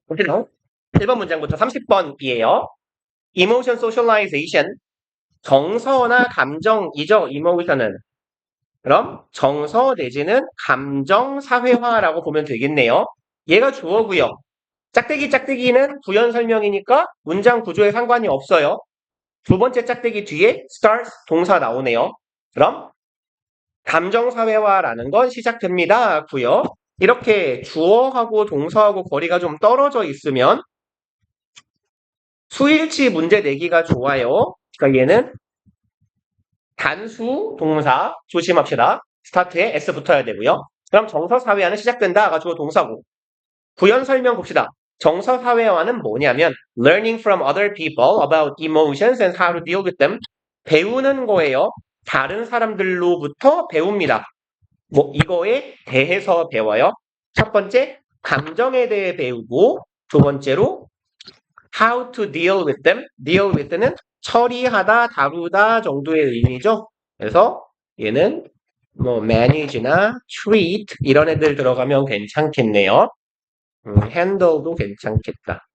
보시나요? 1번 문장부터 30번이에요. Emotion socialization. 정서나 감정이죠, emotion은. 그럼 정서 내지는 감정 사회화라고 보면 되겠네요. 얘가 주어고요. 짝대기는 부연 설명이니까 문장 구조에 상관이 없어요. 두 번째 짝대기 뒤에 starts 동사 나오네요. 그럼 감정 사회화라는 건 시작됩니다. 고요. 이렇게 주어하고 동사하고 거리가 좀 떨어져 있으면 수일치 문제 내기가 좋아요. 그러니까 얘는 단수 동사 조심합시다. 스타트에 S 붙어야 되고요. 그럼 정서 사회화는 시작된다가 주어 동사고. 부연 설명 봅시다. 정서 사회화는 뭐냐면 learning from other people about emotions and how to deal with them. 배우는 거예요. 다른 사람들로부터 배웁니다. 뭐 이거에 대해서 배워요. 첫 번째 감정에 대해 배우고 두 번째로 how to deal with them. deal with는 처리하다, 다루다 정도의 의미죠. 그래서 얘는 뭐 manage나 treat 이런 애들 들어가면 괜찮겠네요. handle도 괜찮겠다.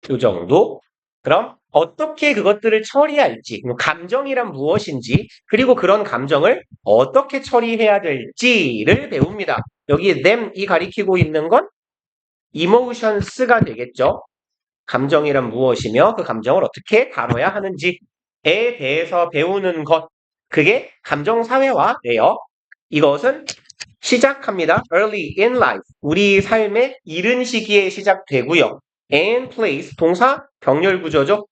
이 정도. 그럼 어떻게 그것들을 처리할지, 감정이란 무엇인지, 그리고 그런 감정을 어떻게 처리해야 될지를 배웁니다. 여기 them이 가리키고 있는 건 emotions가 되겠죠. 감정이란 무엇이며 그 감정을 어떻게 다뤄야 하는지에 대해서 배우는 것. 그게 감정사회화예요. 이것은 시작합니다. Early in life. 우리 삶의 이른 시기에 시작되고요. And plays 동사 병렬 구조죠.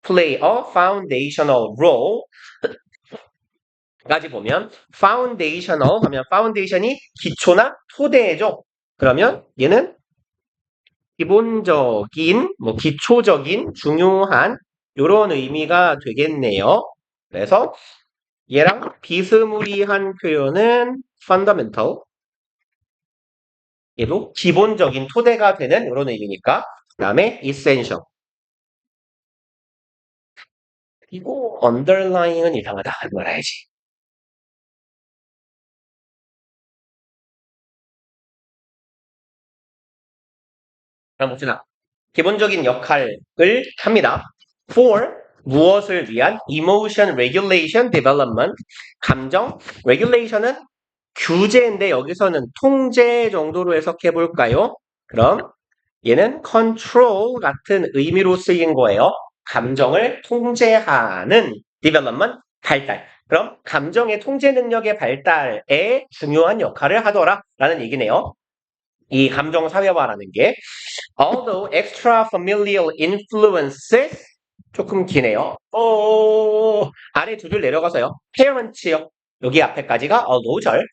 Play a foundational role 까지 보면 foundational 하면 foundation이 기초나 토대죠. 그러면 얘는 기본적인, 뭐 기초적인, 중요한 이런 의미가 되겠네요. 그래서 얘랑 비스무리한 표현은 fundamental. 얘도 기본적인 토대가 되는 이런 의미니까. 그 다음에 essential. 그리고 underlying은 이상하다. 이거 알아야지. 그럼 봅시다. 기본적인 역할을 합니다. For 무엇을 위한 emotion regulation development 감정 regulation은 규제인데 여기서는 통제 정도로 해석해 볼까요? 그럼 얘는 control 같은 의미로 쓰인 거예요. 감정을 통제하는 development 발달. 그럼 감정의 통제 능력의 발달에 중요한 역할을 하더라라는 얘기네요. 이 감정 사회화라는 게 although extra familial influences 조금 기네요. 아래 두 줄 내려가서요. parents요. 여기 앞에까지가 although 절.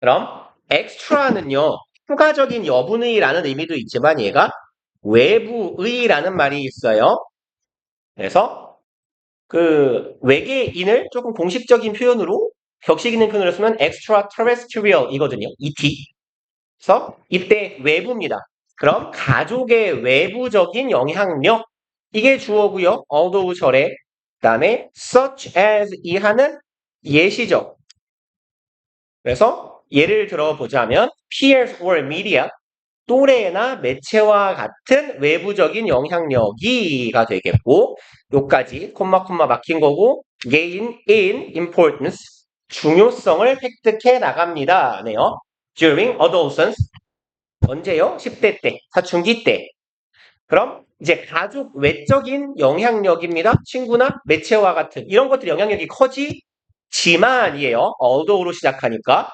그럼 extra는요. 추가적인 여분의라는 의미도 있지만 얘가 외부의라는 말이 있어요. 그래서 그 외계인을 조금 공식적인 표현으로 격식 있는 표현으로 쓰면 extraterrestrial 이거든요. ET. 그래서 이때 외부입니다. 그럼 가족의 외부적인 영향력 이게 주어고요. although 절에 그다음에 such as 이하는 예시죠. 그래서 예를 들어보자면 peers or media 또래나 매체와 같은 외부적인 영향력이가 되겠고 요까지 콤마 막힌 거고 gain in importance 중요성을 획득해 나갑니다. 네요. during adolescence 언제요? 10대 때, 사춘기 때. 그럼 이제 가족 외적인 영향력입니다. 친구나 매체와 같은 이런 것들 영향력이 커지지만이에요. although로 시작하니까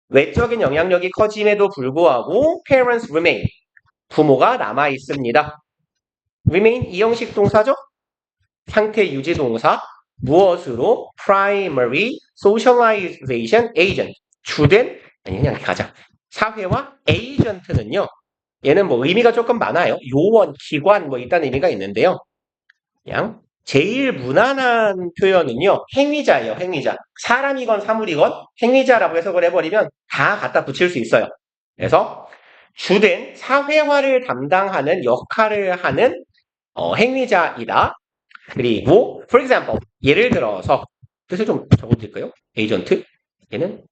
외적인 영향력이 커짐에도 불구하고 parents remain 부모가 남아 있습니다. remain 이형식 동사죠? 상태 유지 동사 무엇으로 primary socialization agent 주된 아니 그냥 가자 사회와 agent는요. 얘는 뭐 의미가 조금 많아요. 요원, 기관 뭐 있다는 의미가 있는데요. 그냥 제일 무난한 표현은요. 행위자예요. 행위자. 사람이건 사물이건 행위자라고 해석을 해버리면 다 갖다 붙일 수 있어요. 그래서 주된 사회화를 담당하는 역할을 하는 행위자이다. 그리고 for example 예를 들어서 뜻을 좀 적어드릴까요? 에이전트 얘는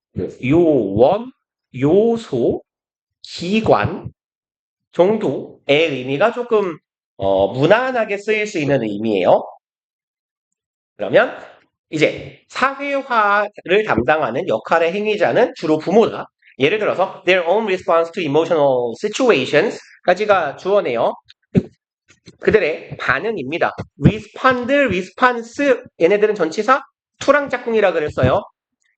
요원 요소, 기관 정도의 의미가 조금 무난하게 쓰일 수 있는 의미예요. 그러면 이제 사회화를 담당하는 역할의 행위자는 주로 부모다. 예를 들어서 their own response to emotional situations까지가 주어네요. 그들의 반응입니다. respond, response 얘네들은 전치사 to랑 짝꿍이라 그랬어요.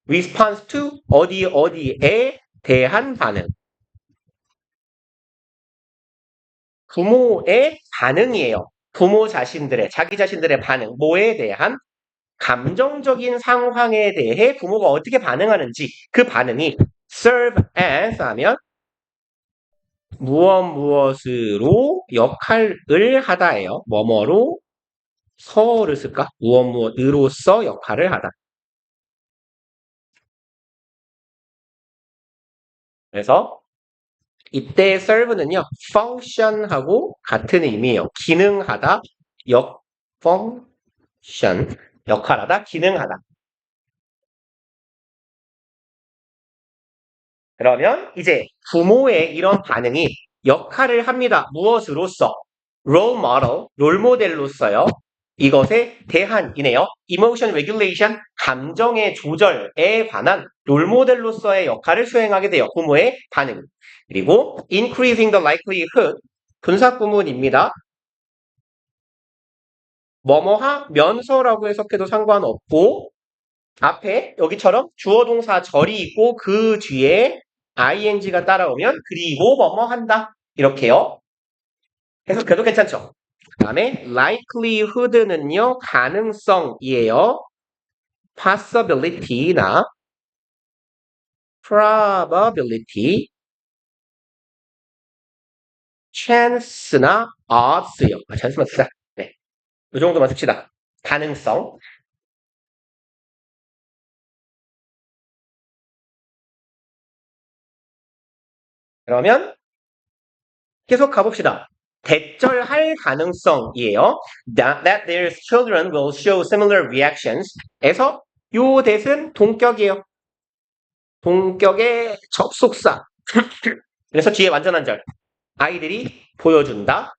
response to 어디에 대한 반응. 부모의 반응이에요. 부모 자신들의 자기 자신들의 반응. 뭐에 대한 감정적인 상황에 대해 부모가 어떻게 반응하는지 그 반응이 serve as 하면 무엇으로 역할을 하다예요. 뭐뭐로 서를 쓸까? 무엇으로서 역할을 하다. 그래서 이때 serve는요. function하고 같은 의미예요. 기능하다, function, 역할하다, 기능하다. 그러면 이제 부모의 이런 반응이 역할을 합니다. 무엇으로써? role model, 롤모델로서요. 이것에 대한이네요. emotion regulation, 감정의 조절에 관한 롤모델로서의 역할을 수행하게 돼요. 부모의 반응. 그리고 increasing the likelihood, 분사구문입니다. 뭐뭐하면서라고 해석해도 상관없고 앞에 여기처럼 주어 동사 절이 있고 그 뒤에 ing가 따라오면 그리고 뭐뭐 한다. 이렇게요. 해석해도 괜찮죠? 그 다음에 likelihood는요. 가능성이에요. possibility나 probability, chance나 odds요. chance만 쓰자. 네. 이 정도만 씁시다. 가능성. 그러면 계속 가봅시다. 대절할 가능성이에요. That their children will show similar reactions. 에서 요 대은 동격이에요. 동격의 접속사. 그래서 뒤에 완전한 절. 아이들이 보여준다.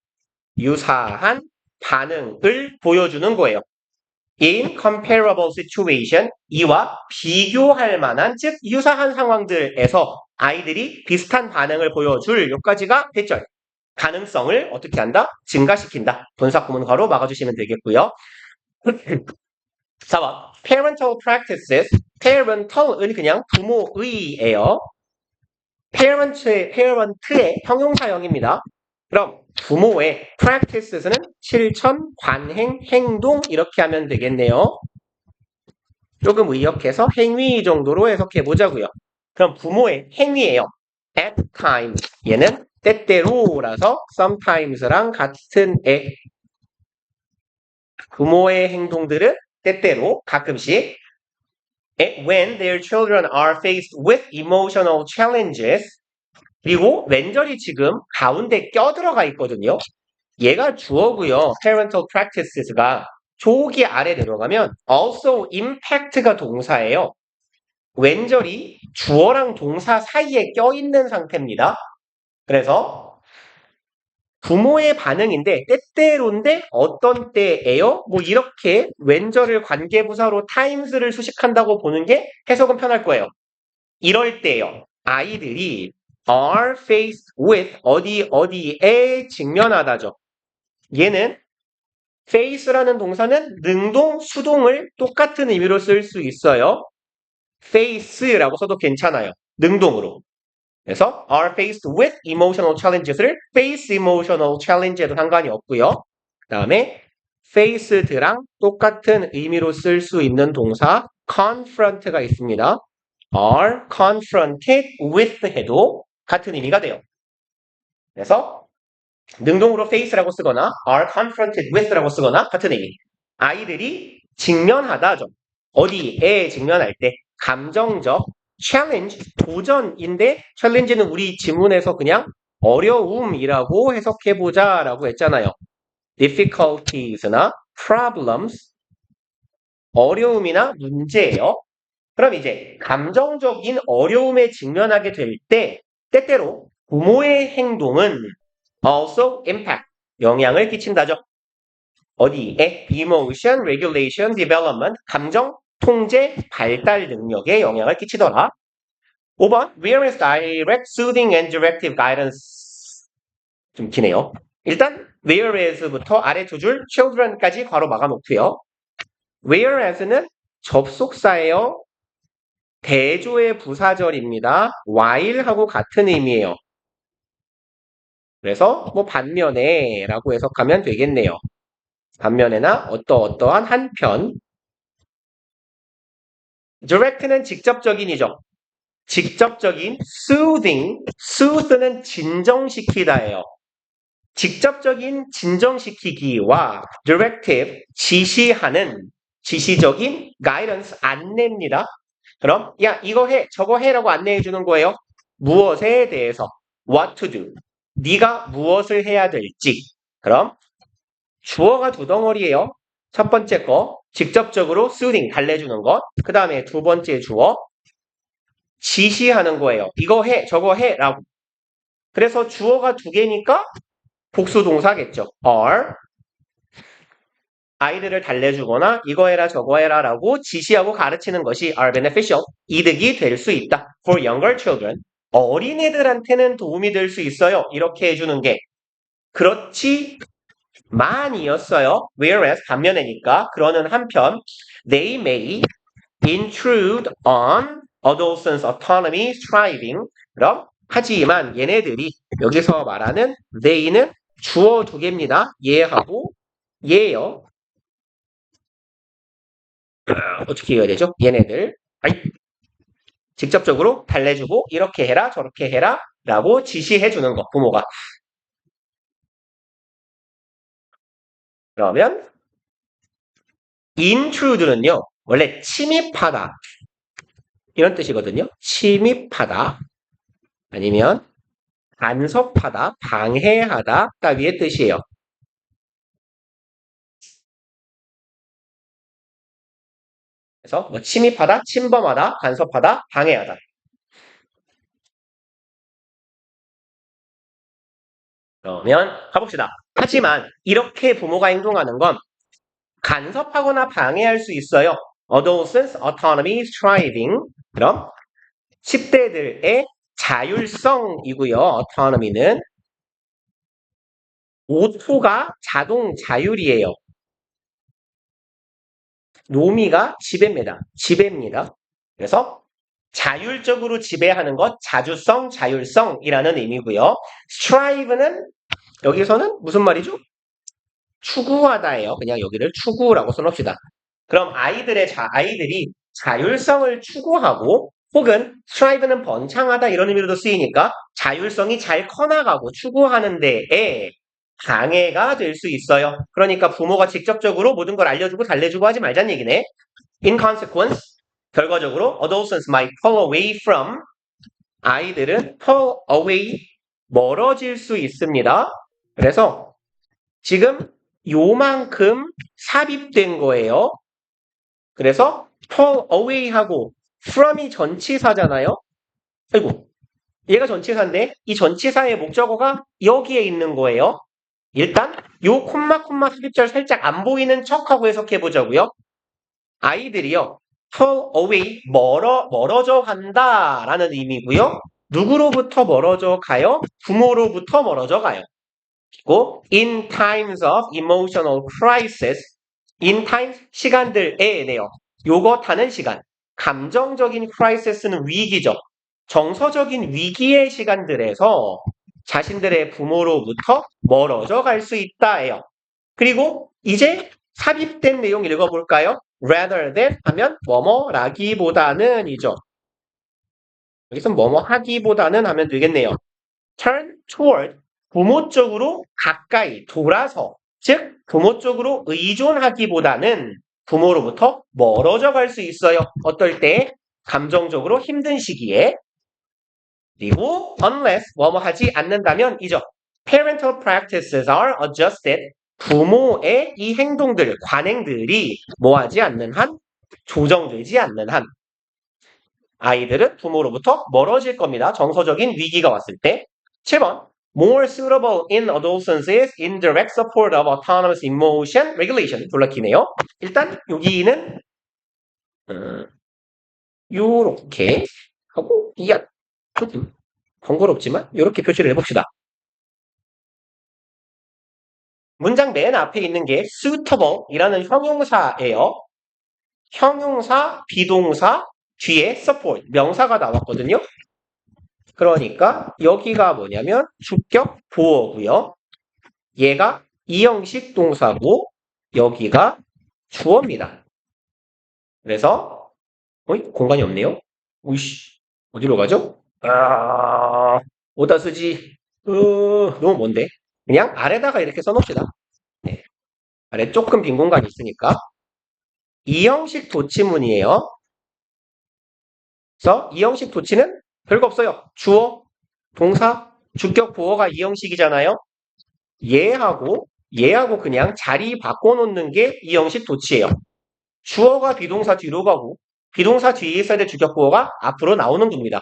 유사한 반응을 보여주는 거예요. In comparable situation, 이와 비교할 만한, 즉 유사한 상황들에서 아이들이 비슷한 반응을 보여줄 요까지가 대절. 가능성을 어떻게 한다? 증가시킨다. 분사구문 괄호 막아주시면 되겠고요. 4번 parental practices, parental은 그냥 부모의예요. parent의 형용사형입니다. 그럼 부모의 practices는 실천, 관행, 행동 이렇게 하면 되겠네요. 조금 의역해서 행위 정도로 해석해 보자고요. 그럼 부모의 행위예요. at times 얘는 때때로라서 sometimes랑 같은 애. 부모의 행동들은 때때로 가끔씩 when their children are faced with emotional challenges 그리고 왼절이 지금 가운데 껴들어가 있거든요. 얘가 주어고요. parental practices가 조기 아래 내려가면 also impact가 동사예요. 왼절이 주어랑 동사 사이에 껴있는 상태입니다. 그래서 부모의 반응인데 때때로인데 어떤 때예요? 뭐 이렇게 왼절을 관계부사로 times를 수식한다고 보는 게 해석은 편할 거예요. 이럴 때요. 아이들이 are faced with 어디에 직면하다죠. 얘는 face라는 동사는 능동, 수동을 똑같은 의미로 쓸 수 있어요. face라고 써도 괜찮아요. 능동으로. 그래서 are faced with emotional challenges를 face emotional challenge에도 상관이 없고요. 그 다음에 faced랑 똑같은 의미로 쓸 수 있는 동사 confront가 있습니다. are confronted with 해도 같은 의미가 돼요. 그래서 능동으로 face라고 쓰거나 are confronted with라고 쓰거나 같은 의미. 아이들이 직면하다죠. 어디에 직면할 때 감정적 challenge, 도전인데 challenge는 우리 지문에서 그냥 어려움이라고 해석해보자 라고 했잖아요. difficulties나 problems, 어려움이나 문제예요. 그럼 이제 감정적인 어려움에 직면하게 될 때 때때로 부모의 행동은 also impact, 영향을 끼친다죠. 어디에? emotion, regulation, development, 감정, 통제, 발달 능력에 영향을 끼치더라. 5번, whereas direct, soothing, and directive guidance. 좀 기네요. 일단, whereas부터 아래 두 줄, children까지 괄호 막아놓고요. whereas는 접속사예요. 대조의 부사절입니다. while하고 같은 의미예요. 그래서 뭐 반면에 라고 해석하면 되겠네요. 반면에나 어떠한 한편. direct는 직접적인이죠. 직접적인 soothing, soothe는 진정시키다예요. 직접적인 진정시키기와 directive, 지시하는 지시적인 guidance, 안내입니다. 그럼 야 이거 해 저거 해라고 안내해 주는 거예요. 무엇에 대해서 what to do, 네가 무엇을 해야 될지. 그럼 주어가 두 덩어리예요. 첫 번째 거 직접적으로 soothing, 달래주는 것. 그 다음에 두 번째 주어 지시하는 거예요. 이거 해 저거 해 라고. 그래서 주어가 두 개니까 복수 동사겠죠. are, 아이들을 달래주거나 이거 해라 저거 해라 라고 지시하고 가르치는 것이 are beneficial, 이득이 될 수 있다. for younger children, 어린애들한테는 도움이 될 수 있어요. 이렇게 해주는 게. 그렇지만이었어요. whereas, 반면에니까. 그러는 한편 they may intrude on adolescents' autonomy, striving. 그럼 하지만 얘네들이, 여기서 말하는 they는 주어 두 개입니다. 얘하고 얘요. 어떻게 해야 되죠? 얘네들 직접적으로 달래주고 이렇게 해라 저렇게 해라 라고 지시해 주는 거, 부모가. 그러면 intrude는요 원래 침입하다 이런 뜻이거든요. 침입하다 아니면 간섭하다, 방해하다 따위의 뜻이에요. 그래서 뭐 침입하다, 침범하다, 간섭하다, 방해하다. 그러면 가봅시다. 하지만 이렇게 부모가 행동하는 건 간섭하거나 방해할 수 있어요. Adolescents, autonomy, striving. 그럼 10대들의 자율성이고요. autonomy는 오토가 자동 자율이에요. 노미가 지배입니다. 지배입니다. 그래서 자율적으로 지배하는 것, 자주성, 자율성이라는 의미고요. strive는 여기서는 무슨 말이죠? 추구하다예요. 그냥 여기를 추구라고 써놓읍시다. 그럼 아이들이 자율성을 추구하고 혹은 strive는 번창하다 이런 의미로도 쓰이니까 자율성이 잘 커나가고 추구하는 데에 방해가 될 수 있어요. 그러니까 부모가 직접적으로 모든 걸 알려주고 달래주고 하지 말자는 얘기네. In consequence, 결과적으로 adolescents might pull away from, 아이들은 pull away, 멀어질 수 있습니다. 그래서 지금 요만큼 삽입된 거예요. 그래서 pull away 하고 from이 전치사잖아요. 아이고, 얘가 전치사인데 이 전치사의 목적어가 여기에 있는 거예요. 일단 요 콤마 삽입절 살짝 안 보이는 척하고 해석해 보자고요. 아이들이요. pull away, 멀어져 간다라는 의미고요. 누구로부터 멀어져 가요? 부모로부터 멀어져 가요. 그리고 in times of emotional crisis, in times, 시간들에네요. 요거 타는 시간. 감정적인 crisis는 위기죠. 정서적인 위기의 시간들에서 자신들의 부모로부터 멀어져 갈 수 있다예요. 그리고 이제 삽입된 내용 읽어볼까요? rather than 하면 뭐뭐라기보다는 이죠. 여기서 뭐뭐 하기보다는 하면 되겠네요. turn toward, 부모 쪽으로 가까이 돌아서, 즉 부모 쪽으로 의존하기보다는 부모로부터 멀어져 갈 수 있어요. 어떨 때? 감정적으로 힘든 시기에. 그리고 unless 뭐뭐 하지 않는다면 이죠. parental practices are adjusted, 부모의 이 행동들, 관행들이 뭐하지 않는 한, 조정되지 않는 한. 아이들은 부모로부터 멀어질 겁니다. 정서적인 위기가 왔을 때. 7번. More suitable in adolescence is indirect support of autonomous emotion regulation. 졸라키네요. 일단 여기는 요렇게 하고 조금 번거롭지만 이렇게 표시를 해봅시다. 문장 맨 앞에 있는 게 suitable 이라는 형용사예요. 형용사, 비동사, 뒤에 support, 명사가 나왔거든요. 그러니까 여기가 뭐냐면 주격 보어고요. 얘가 이형식 동사고 여기가 주어입니다. 그래서 공간이 없네요. 우이씨 어디로 가죠? 어디다 쓰지? 너무 먼데. 그냥 아래다가 이렇게 써놓읍시다. 네. 아래 조금 빈 공간이 있으니까. 이형식 도치문이에요. 그래서 이형식 도치는 별거 없어요. 주어, 동사, 주격 보어가 이형식이잖아요. 얘하고 그냥 자리 바꿔놓는 게 이형식 도치예요. 주어가 비동사 뒤로 가고 비동사 뒤에 있어야 될 주격 보어가 앞으로 나오는 겁니다.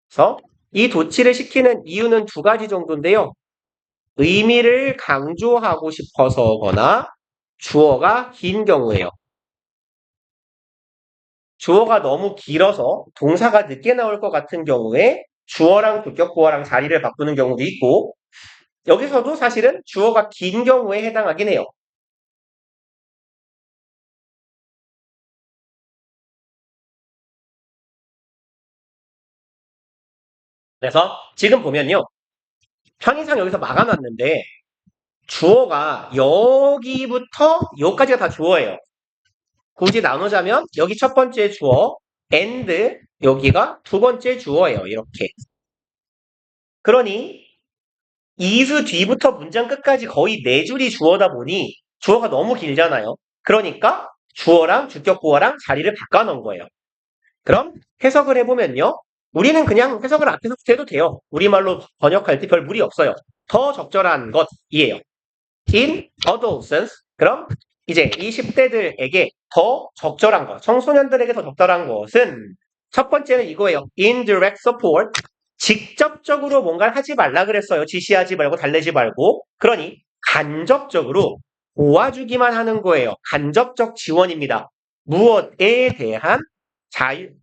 그래서 이 도치를 시키는 이유는 두 가지 정도인데요. 의미를 강조하고 싶어서거나 주어가 긴 경우예요. 주어가 너무 길어서 동사가 늦게 나올 것 같은 경우에 주어랑 주격 보어랑 자리를 바꾸는 경우도 있고 여기서도 사실은 주어가 긴 경우에 해당하긴 해요. 그래서 지금 보면요. 편의상 여기서 막아놨는데 주어가 여기부터 여기까지가 다 주어예요. 굳이 나누자면 여기 첫 번째 주어 and 여기가 두 번째 주어예요. 이렇게. 그러니 is 뒤부터 문장 끝까지 거의 네 줄이 주어다 보니 주어가 너무 길잖아요. 그러니까 주어랑 주격 보어랑 자리를 바꿔놓은 거예요. 그럼 해석을 해보면요. 우리는 그냥 해석을 앞에서 해도 돼요. 우리말로 번역할 때 별 무리 없어요. 더 적절한 것이에요. in adolescence. 그럼 이제 20대들에게 더 적절한 것, 청소년들에게 더 적절한 것은 첫 번째는 이거예요. indirect support. 직접적으로 뭔가를 하지 말라 그랬어요. 지시하지 말고 달래지 말고. 그러니 간접적으로 도와주기만 하는 거예요. 간접적 지원입니다. 무엇에 대한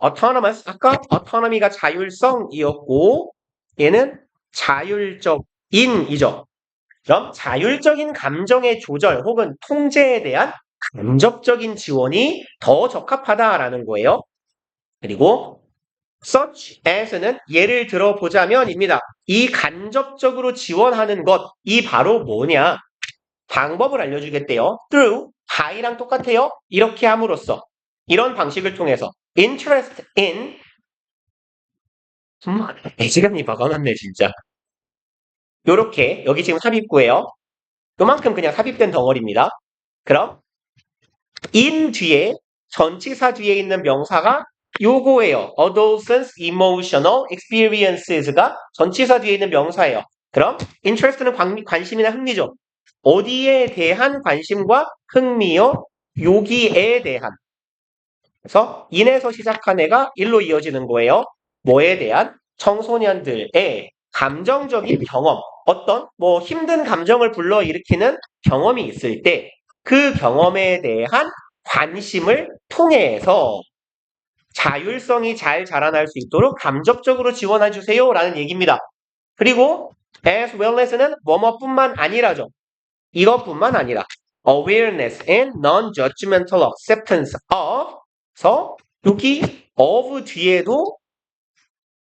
autonomous, 아까 autonomy가 자율성이었고 얘는 자율적인이죠. 그럼 자율적인 감정의 조절 혹은 통제에 대한 간접적인 지원이 더 적합하다라는 거예요. 그리고 such as는 예를 들어보자면입니다. 이 간접적으로 지원하는 것, 이 바로 뭐냐? 방법을 알려주겠대요. through, by랑 똑같아요. 이렇게 함으로써 이런 방식을 통해서 interest in 애지간히 박아놨네 진짜. 요렇게 여기 지금 삽입구예요. 요만큼 그냥 삽입된 덩어리입니다. 그럼 in 뒤에 전치사 뒤에 있는 명사가 요거예요. adolescence emotional experiences가 전치사 뒤에 있는 명사예요. 그럼 interest는 관심이나 흥미죠. 어디에 대한 관심과 흥미요? 여기에 대한. 그래서 in에서 시작한 애가 일로 이어지는 거예요. 뭐에 대한? 청소년들의 감정적인 경험. 어떤 힘든 감정을 불러일으키는 경험이 있을 때 그 경험에 대한 관심을 통해서 자율성이 잘 자라날 수 있도록 감접적으로 지원해 주세요 라는 얘기입니다. 그리고 as well as는 뭐뭐뿐만 아니라죠. 이것뿐만 아니라 awareness and non-judgmental acceptance of 서 여기 of 뒤에도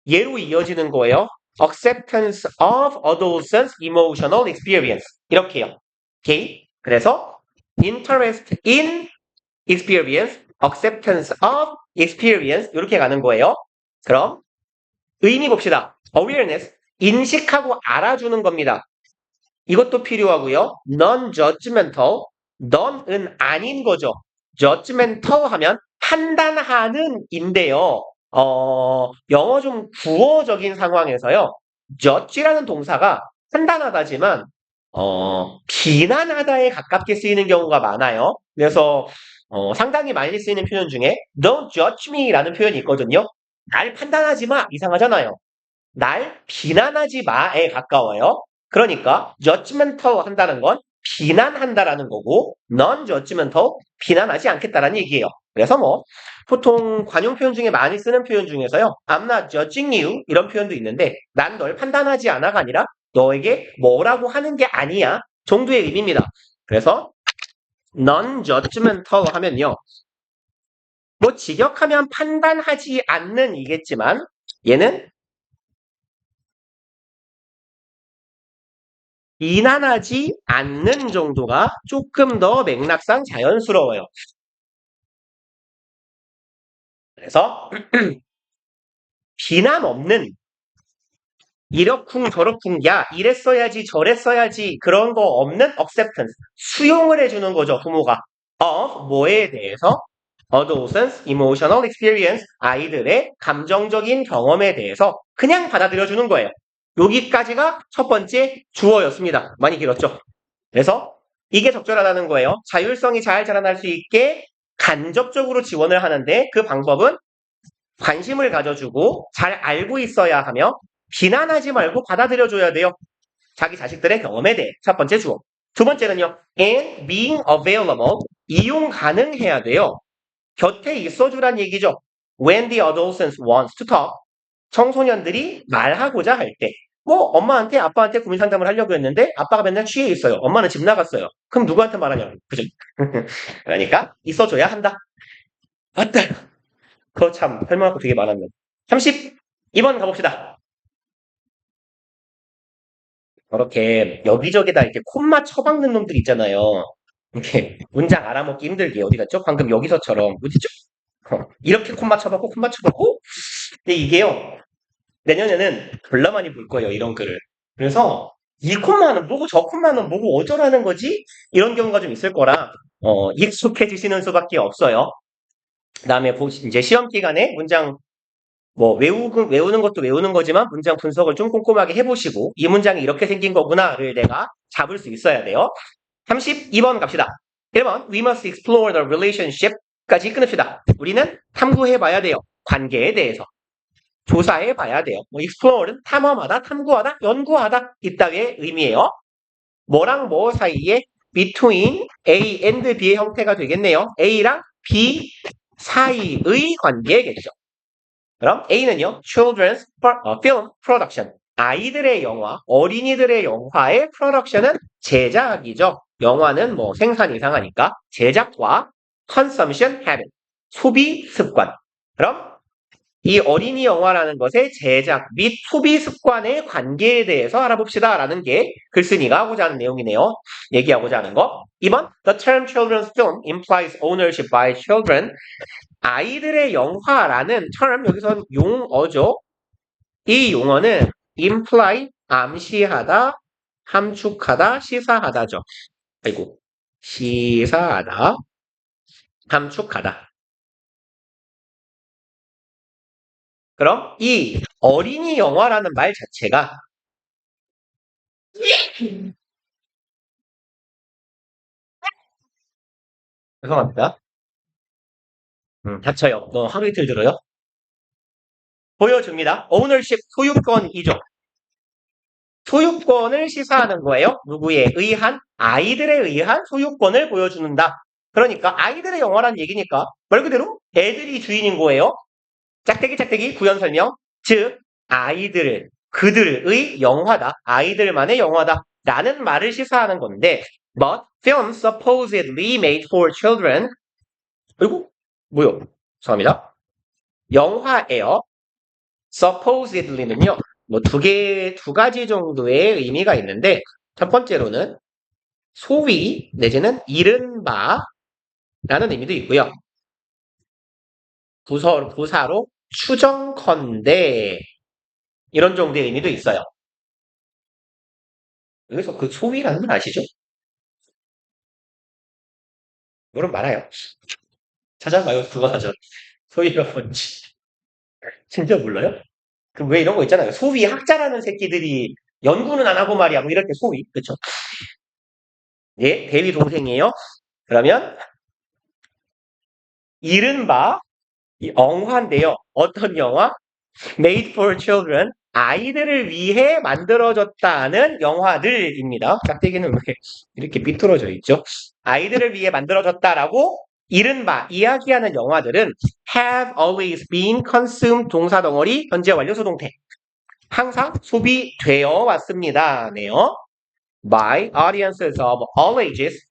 얘로 이어지는 거예요. acceptance of adolescents emotional experience 이렇게요. 오케이? 그래서 interest in experience, acceptance of experience 이렇게 가는 거예요. 그럼 의미 봅시다. awareness, 인식하고 알아주는 겁니다. 이것도 필요하고요. non-judgmental, non은 아닌 거죠. judgmental 하면 판단하는 인데요. 영어 좀 구어적인 상황에서요. judge라는 동사가 판단하다지만 비난하다에 가깝게 쓰이는 경우가 많아요. 그래서 상당히 많이 쓰이는 표현 중에 don't judge me 라는 표현이 있거든요. 날 판단하지 마. 이상하잖아요. 날 비난하지 마에 가까워요. 그러니까 judgmental 한다는 건 비난한다라는 거고 non-judgmental 비난하지 않겠다라는 얘기예요. 그래서 뭐 보통 관용 표현 중에 많이 쓰는 표현 중에서요. I'm not judging you 이런 표현도 있는데 난 널 판단하지 않아가 아니라 너에게 뭐라고 하는 게 아니야 정도의 의미입니다. 그래서 non-judgmental 하면요. 뭐 직역하면 판단하지 않는 이겠지만 얘는 비난하지 않는 정도가 조금 더 맥락상 자연스러워요. 그래서 비난 없는 이러쿵 저러쿵 야 이랬어야지 저랬어야지 그런 거 없는 acceptance 수용을 해주는 거죠 부모가 of 뭐에 대해서 adolescence emotional experience 아이들의 감정적인 경험에 대해서 그냥 받아들여 주는 거예요. 여기까지가 첫 번째 주어였습니다. 많이 길었죠. 그래서 이게 적절하다는 거예요. 자율성이 잘 자라날 수 있게 간접적으로 지원을 하는데 그 방법은 관심을 가져주고 잘 알고 있어야 하며 비난하지 말고 받아들여줘야 돼요. 자기 자식들의 경험에 대해. 첫 번째 주어. 두 번째는요. and being available. 이용 가능해야 돼요. 곁에 있어주란 얘기죠. When the adolescent wants to talk. 청소년들이 말하고자 할 때. 뭐 엄마한테 아빠한테 고민 상담을 하려고 했는데 아빠가 맨날 취해 있어요. 엄마는 집 나갔어요. 그럼 누구한테 말하냐고. 그죠? 그러니까 있어줘야 한다. 맞다. 그거 참 설명할 거 되게 많았네. 32번 가봅시다. 이렇게 여기저기다 이렇게 콤마 쳐박는 놈들 있잖아요. 이렇게 문장 알아먹기 힘들게 어디 갔죠? 방금 여기서처럼 어디죠? 이렇게 콤마 쳐박고 콤마 쳐박고 근데 이게요. 내년에는 졸라 많이 볼 거예요. 이런 글을. 그래서 이 콤마는 뭐고 저 콤마는 뭐고 어쩌라는 거지? 이런 경우가 좀 있을 거라 익숙해지시는 수밖에 없어요. 그다음에 이제 시험 기간에 문장 뭐 외우는 것도 외우는 거지만 문장 분석을 좀 꼼꼼하게 해보시고 이 문장이 이렇게 생긴 거구나를 내가 잡을 수 있어야 돼요. 32번 갑시다. 1번 We must explore the relationship까지 끊읍시다. 우리는 탐구해봐야 돼요. 관계에 대해서. 조사해봐야 돼요. 뭐 explore는 탐험하다, 탐구하다, 연구하다 이따위의 의미예요. 뭐랑 뭐 사이에 between A and B의 형태가 되겠네요. A랑 B 사이의 관계겠죠. 그럼 A는요, children's film production. 아이들의 영화, 어린이들의 영화의 production은 제작이죠. 영화는 뭐 생산 이상하니까 제작과 consumption habit, 소비 습관. 그럼 이 어린이 영화라는 것의 제작 및 소비 습관의 관계에 대해서 알아봅시다 라는 게 글쓴이가 하고자 하는 내용이네요. 얘기하고자 하는 거. 2번 The term children's film implies ownership by children. 아이들의 영화라는 term, 여기서 용어죠. 이 용어는 imply, 암시하다, 함축하다, 시사하다죠. 아이고, 시사하다, 함축하다. 그럼 이 어린이 영화라는 말 자체가 죄송합니다. 닥쳐요. 너 하루 이틀 들어요? 보여줍니다. ownership, 소유권이죠. 소유권을 시사하는 거예요. 누구에 의한? 아이들에 의한 소유권을 보여주는다. 그러니까 아이들의 영화란 얘기니까 말 그대로 애들이 주인인 거예요. 짝대기 구현 설명. 즉 아이들, 그들의 영화다. 아이들만의 영화다. 라는 말을 시사하는 건데 But films supposedly made for children 그리고 뭐요? 죄송합니다. 영화예요. supposedly는요. 뭐 두 가지 정도의 의미가 있는데 첫 번째로는 소위 내지는 이른바라는 의미도 있고요. 부사로 추정컨대 이런 정도의 의미도 있어요. 여기서 그 소위라는 건 아시죠? 이건 많아요. 찾아봐요. 그거 하죠. 소위가 뭔지. 진짜 몰라요? 그 왜 이런 거 있잖아요. 소위 학자라는 새끼들이 연구는 안 하고 말이야. 뭐 이럴 때 소위. 그렇죠? 예, 대위 동생이에요. 그러면 이른바 이 엉화인데요. 어떤 영화? Made for Children. 아이들을 위해 만들어졌다는 영화들입니다. 짝대기는 왜 이렇게 삐뚤어져 있죠? 아이들을 위해 만들어졌다라고 이른바 이야기하는 영화들은 have always been consumed 동사 덩어리 현재 완료 수동태. 항상 소비되어 왔습니다. 네요. by audiences of all ages.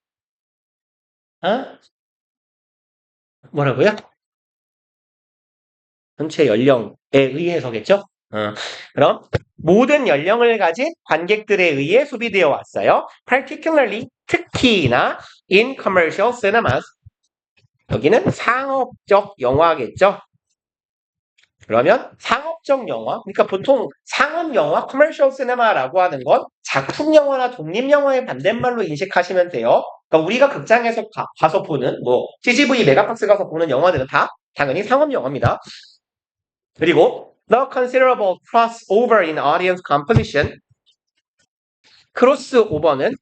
뭐라고요? 전체 연령에 의해서겠죠? 그럼 모든 연령을 가진 관객들에 의해 소비되어 왔어요. Particularly, 특히나 in commercial cinemas. 여기는 상업적 영화겠죠? 그러면 상업적 영화, 그러니까 보통 상업 영화, commercial cinema라고 하는 건 작품 영화나 독립 영화의 반대말로 인식하시면 돼요. 그러니까 우리가 극장에서 가서 보는 뭐 CGV 메가박스 가서 보는 영화들은 다 당연히 상업 영화입니다. 그리고 the considerable crossover in audience composition. 크로스오버는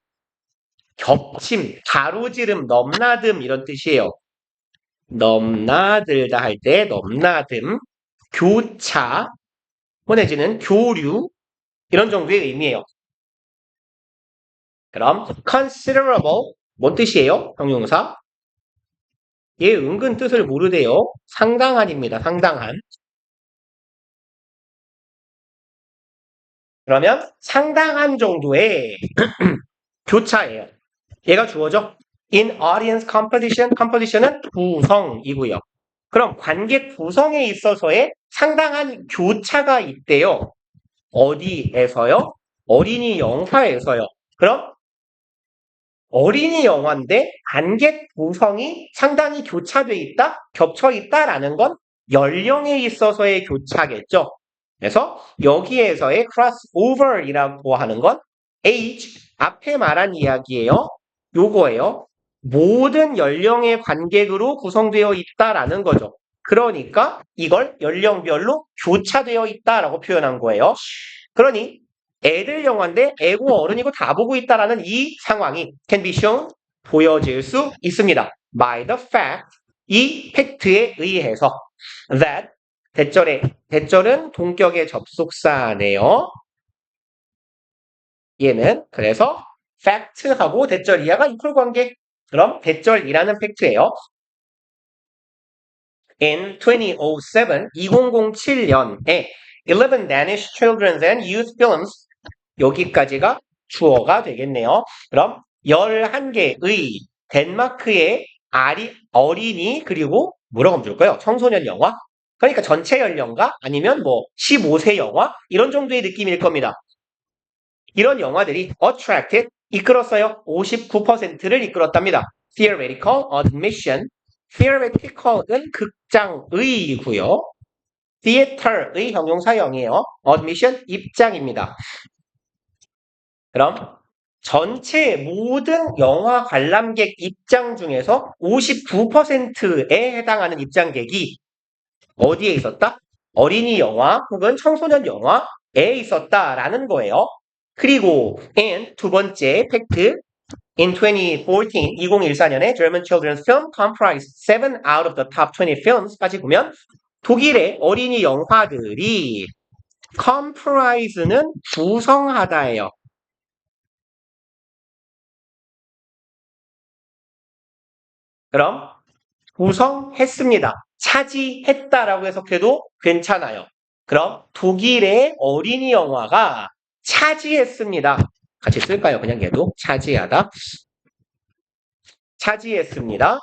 겹침, 가로지름, 넘나듦 이런 뜻이에요. 넘나들다 할 때 넘나듦, 교차, 내지는 교류 이런 정도의 의미예요. 그럼 considerable 뭔 뜻이에요? 형용사. 얘 은근 뜻을 모르대요. 상당한입니다. 상당한. 그러면 상당한 정도의 교차예요. 얘가 주어져. In audience composition, composition은 구성이고요. 그럼 관객 구성에 있어서의 상당한 교차가 있대요. 어디에서요? 어린이 영화에서요. 그럼 어린이 영화인데 관객 구성이 상당히 교차돼 있다, 겹쳐 있다라는 건 연령에 있어서의 교차겠죠. 그래서 여기에서의 crossover이라고 하는 건 age 앞에 말한 이야기예요. 요거예요. 모든 연령의 관객으로 구성되어 있다라는 거죠. 그러니까 이걸 연령별로 교차되어 있다라고 표현한 거예요. 그러니 애들 영화인데 애고 어른이고 다 보고 있다라는 이 상황이 can be shown 보여질 수 있습니다. by the fact 이 팩트에 의해서 that 대절은 동격의 접속사네요. 얘는 그래서 fact하고 대절 이하가 이퀄 관계. 그럼 대절이라는 팩트예요. In 2007년에 11 Danish children's and youth films 여기까지가 주어가 되겠네요. 그럼 11개의 덴마크의 어린이 그리고 뭐라고 하면 좋을까요? 청소년 영화? 그러니까 전체 연령가 아니면 뭐 15세 영화 이런 정도의 느낌일 겁니다. 이런 영화들이 attracted 이끌었어요. 59%를 이끌었답니다. theoretical admission theoretical은 극장의이고요. theater의 형용사형이에요. admission 입장입니다. 그럼 전체 모든 영화 관람객 입장 중에서 59%에 해당하는 입장객이 어디에 있었다? 어린이 영화 혹은 청소년 영화에 있었다라는 거예요. 그리고 and 두 번째 팩트 In 2014년에 German children's film comprised 7 out of the top 20 films까지 보면 독일의 어린이 영화들이 comprise는 구성하다예요. 그럼 구성했습니다. 차지했다라고 해석해도 괜찮아요. 그럼 독일의 어린이 영화가 차지했습니다. 같이 쓸까요? 그냥 얘도 차지하다. 차지했습니다.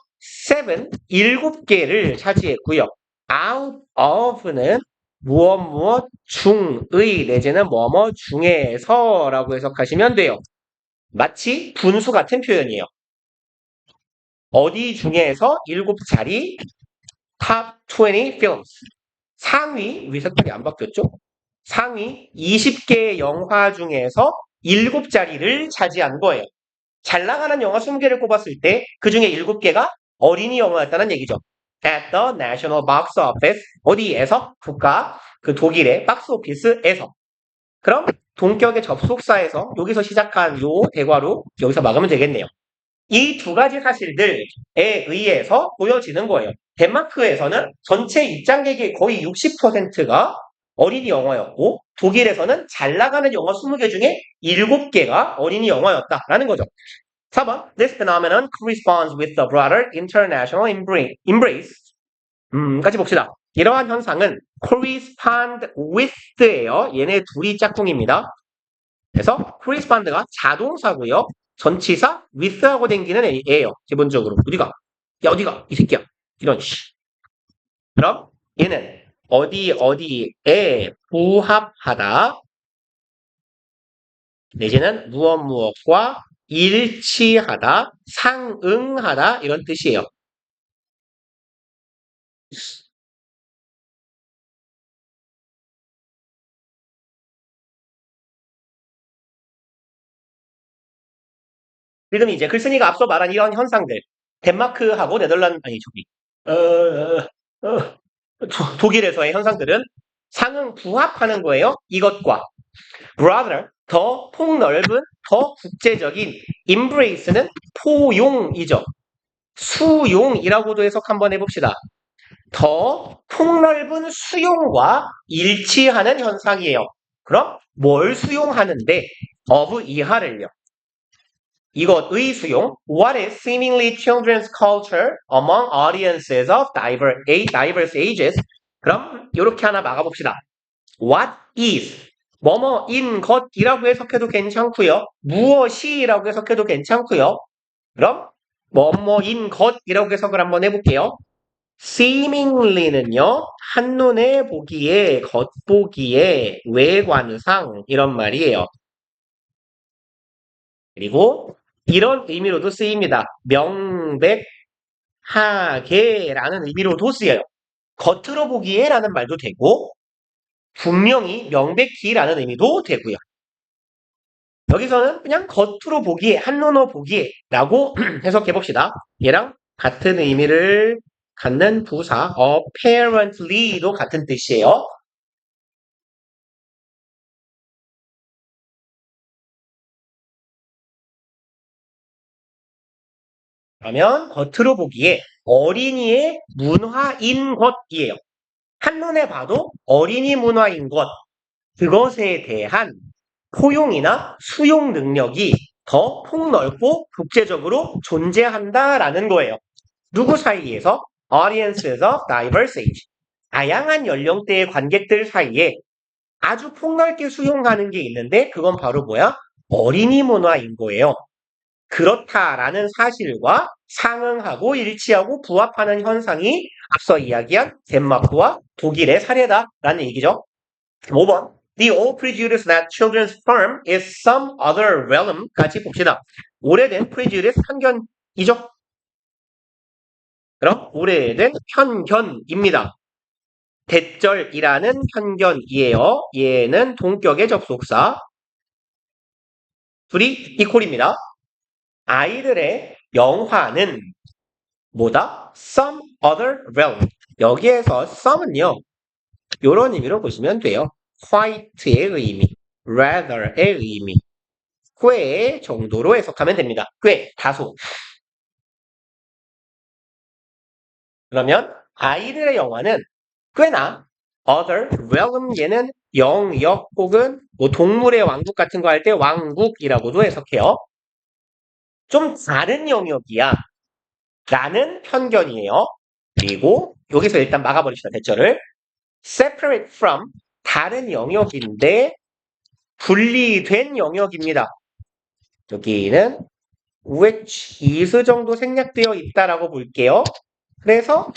7개를 차지했고요. out of는 무엇 중의 내지는 뭐뭐 중에서라고 해석하시면 돼요. 마치 분수 같은 표현이에요. 어디 중에서 7자리 top 20 films 상위 위 색깔이 안 바뀌었죠? 상위 20개의 영화 중에서 7자리를 차지한 거예요. 잘 나가는 영화 20개를 꼽았을 때 그 중에 7개가 어린이 영화였다는 얘기죠. At the National Box Office 어디에서? 국가 그 독일의 박스 오피스에서. 그럼 동격의 접속사에서 여기서 시작한 요 대괄호 여기서 막으면 되겠네요. 이 두 가지 사실들에 의해서 보여지는 거예요. 덴마크에서는 전체 입장객의 거의 60%가 어린이 영어였고 독일에서는 잘 나가는 영어 20개 중에 7개가 어린이 영어였다라는 거죠. 4번. This phenomenon corresponds with the broader international embrace. 같이 봅시다. 이러한 현상은 correspond with예요. 얘네 둘이 짝꿍입니다. 그래서 correspond가 자동사고요. 전치사 with하고 댕기는 애예요. 기본적으로. 어디가? 야 어디가? 이 새끼야. 이런 씨. 그럼 얘는 어디에 부합하다 내지는 무엇과 일치하다, 상응하다 이런 뜻이에요. 지금 이제 글쓴이가 앞서 말한 이런 현상들 덴마크하고 네덜란드 아니 저기 독일에서의 현상들은 상응 부합하는 거예요. 이것과 broader 더 폭넓은 더 국제적인 embrace는 포용이죠. 수용이라고도 해석 한번 해봅시다. 더 폭넓은 수용과 일치하는 현상이에요. 그럼 뭘 수용하는데 of 이하를요. 이것의 수용 What is seemingly children's culture among audiences of diverse ages? 그럼 이렇게 하나 막아봅시다. What is 뭐뭐인 것이라고 해석해도 괜찮고요. 무엇이라고 해석해도 괜찮고요. 그럼 뭐뭐인 것이라고 해석을 한번 해볼게요. seemingly는요. 한눈에 보기에 겉보기에 외관상 이런 말이에요. 그리고 이런 의미로도 쓰입니다. 명백하게라는 의미로도 쓰여요. 겉으로 보기에라는 말도 되고 분명히 명백히라는 의미도 되고요. 여기서는 그냥 겉으로 보기에 한눈으로 보기에라고 해석해봅시다. 얘랑 같은 의미를 갖는 부사 apparently도 같은 뜻이에요. 그러면 겉으로 보기에 어린이의 문화인 것이에요. 한눈에 봐도 어린이 문화인 것, 그것에 대한 포용이나 수용 능력이 더 폭넓고 국제적으로 존재한다라는 거예요. 누구 사이에서? audience에서 diverse age. 다양한 연령대의 관객들 사이에 아주 폭넓게 수용하는 게 있는데 그건 바로 뭐야? 어린이 문화인 거예요. 그렇다라는 사실과 상응하고 일치하고 부합하는 현상이 앞서 이야기한 덴마크와 독일의 사례다라는 얘기죠. 5번. The old prejudice that children's sperm is some other realm 같이 봅시다. 오래된 prejudice 편견이죠. 그럼 오래된 편견입니다. 대절이라는 편견이에요. 얘는 동격의 접속사. 둘이 이퀄입니다. 아이들의 영화는 뭐다? Some other realm. 여기에서 some은요. 이런 의미로 보시면 돼요. quite의 의미, rather의 의미, 꽤 정도로 해석하면 됩니다. 꽤, 다소. 그러면 아이들의 영화는 꽤나 other realm 얘는 영역 혹은 뭐 동물의 왕국 같은 거 할 때 왕국이라고도 해석해요. 좀 다른 영역이야 라는 편견이에요. 그리고 여기서 일단 막아버립시다. 대절을 separate from 다른 영역인데 분리된 영역입니다. 여기는 which is 정도 생략되어 있다라고 볼게요. 그래서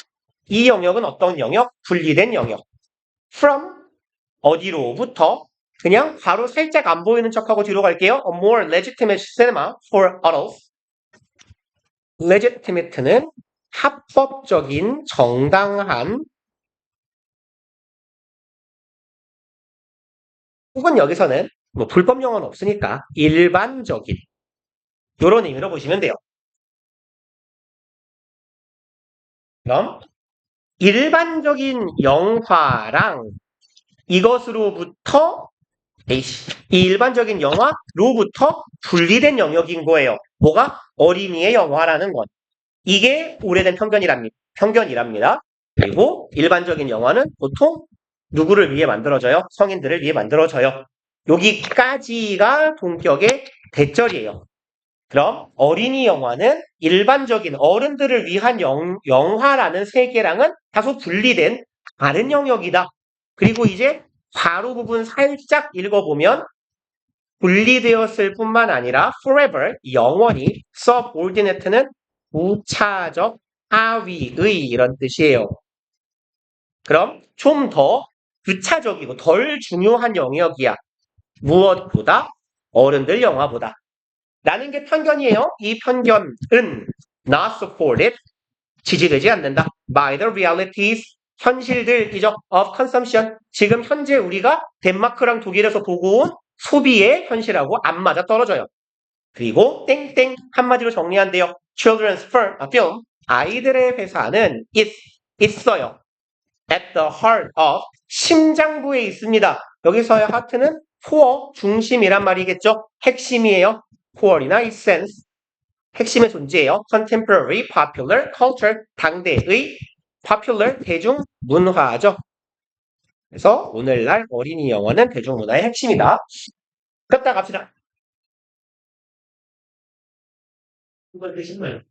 이 영역은 어떤 영역? 분리된 영역. from 어디로부터? 그냥 바로 살짝 안 보이는 척하고 뒤로 갈게요. A more legitimate cinema for adults. legitimate는 합법적인, 정당한 혹은 여기서는 뭐 불법 영어는 없으니까 일반적인 이런 의미로 보시면 돼요. 그럼 일반적인 영화랑 이것으로부터 이 일반적인 영화로부터 분리된 영역인 거예요. 뭐가? 어린이의 영화라는 것. 이게 오래된 편견이랍니다. 편견이랍니다. 그리고 일반적인 영화는 보통 누구를 위해 만들어져요? 성인들을 위해 만들어져요. 여기까지가 동격의 대절이에요. 그럼 어린이 영화는 일반적인 어른들을 위한 영화라는 세계랑은 다소 분리된 다른 영역이다. 그리고 이제 바로 부분 살짝 읽어보면 분리되었을 뿐만 아니라 forever, 영원히, subordinate는 부차적, 하위의 이런 뜻이에요. 그럼 좀 더 부차적이고 덜 중요한 영역이야. 무엇보다? 어른들 영화보다. 라는 게 편견이에요. 이 편견은 not supported, 지지되지 않는다. by the realities, 현실들이죠. of consumption. 지금 현재 우리가 덴마크랑 독일에서 보고 온 소비의 현실하고 안 맞아 떨어져요. 그리고 땡땡 한마디로 정리한대요. children's film, 아이들의 회사는 있어요. at the heart of, 심장부에 있습니다. 여기서의 heart는 코어, 중심이란 말이겠죠. 핵심이에요. 코어이나 essence, 핵심의 존재예요. contemporary, popular, culture, 당대의 popular, 대중문화죠. 그래서 오늘날 어린이 영어는 대중문화의 핵심이다. 그렇다 갑시다. 이걸 대신 거예요.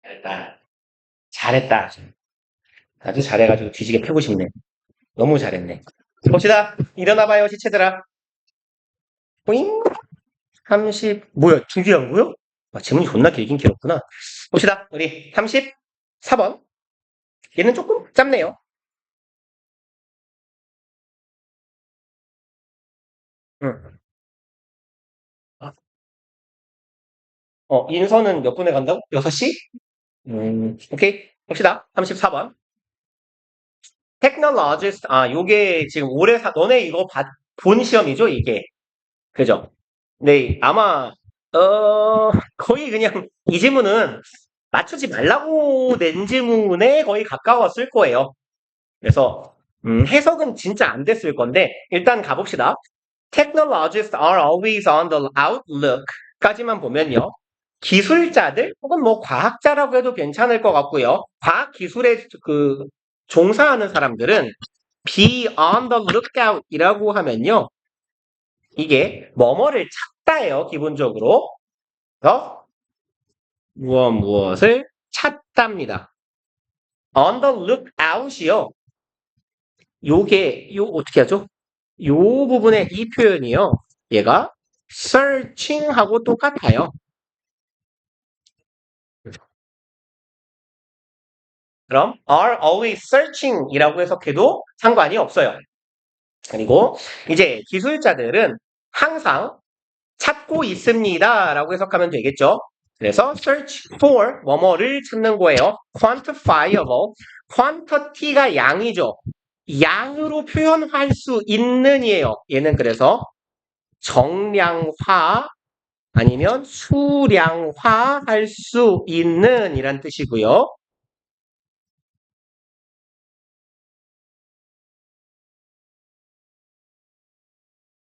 잘했다. 잘했다. 아주 잘해가지고 뒤지게 패고 싶네. 너무 잘했네. 봅시다. 일어나봐요, 시체들아. 뿌잉. 30, 뭐야, 중요한 거요? 아, 질문이 존나 길긴 길었구나. 봅시다. 우리 34번. 얘는 조금 짧네요. 응. 인선은 몇 분에 간다고? 6시? 오케이. 봅시다. 34번. technologist, 요게 지금 너네 이거 본 시험이죠, 이게. 그죠? 네, 아마, 거의 그냥 이 질문은 맞추지 말라고 낸 질문에 거의 가까웠을 거예요. 그래서, 해석은 진짜 안 됐을 건데, 일단 가봅시다. Technologists are always on the outlook 까지만 보면요. 기술자들 혹은 뭐 과학자라고 해도 괜찮을 것 같고요. 과학 기술에 종사하는 사람들은 be on the lookout 이라고 하면요. 이게 뭐뭐를 찾다예요, 기본적으로. 그래서 무엇을 찾답니다. on the lookout이요. 요게 어떻게 하죠? 요 부분의 이 표현이요. 얘가 searching하고 똑같아요. 그럼 are always searching 이라고 해석해도 상관이 없어요. 그리고 이제 기술자들은 항상 찾고 있습니다 라고 해석하면 되겠죠. 그래서 search for 뭐뭐를 찾는 거예요. quantifiable. quantity가 양이죠. 양으로 표현할 수 있는이에요. 얘는 그래서 정량화 아니면 수량화 할 수 있는 이란 뜻이고요.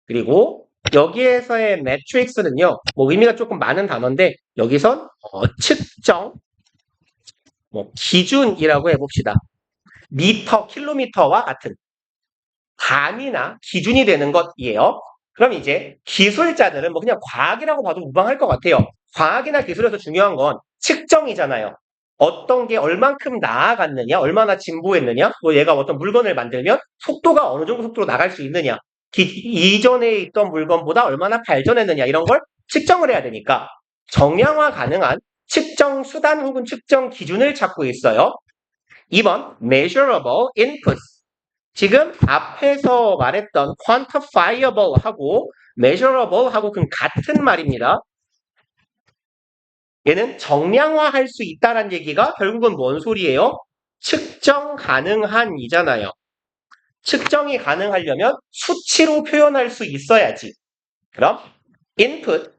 그리고 여기에서의 매트릭스는요. 뭐 의미가 조금 많은 단어인데 여기선 측정, 뭐 기준이라고 해봅시다. 미터, 킬로미터와 같은 단위나 기준이 되는 것이에요. 그럼 이제 기술자들은 뭐 그냥 과학이라고 봐도 무방할 것 같아요. 과학이나 기술에서 중요한 건 측정이잖아요. 어떤 게 얼만큼 나아갔느냐, 얼마나 진보했느냐, 뭐 얘가 어떤 물건을 만들면 속도가 어느 정도 속도로 나갈 수 있느냐, 이전에 있던 물건보다 얼마나 발전했느냐 이런 걸 측정을 해야 되니까 정량화 가능한 측정 수단 혹은 측정 기준을 찾고 있어요. 2번 measurable input. 지금 앞에서 말했던 quantifiable 하고 measurable 하고 같은 말입니다. 얘는 정량화할 수 있다는 얘기가 결국은 뭔 소리예요? 측정 가능한 이잖아요. 측정이 가능하려면 수치로 표현할 수 있어야지. 그럼 input,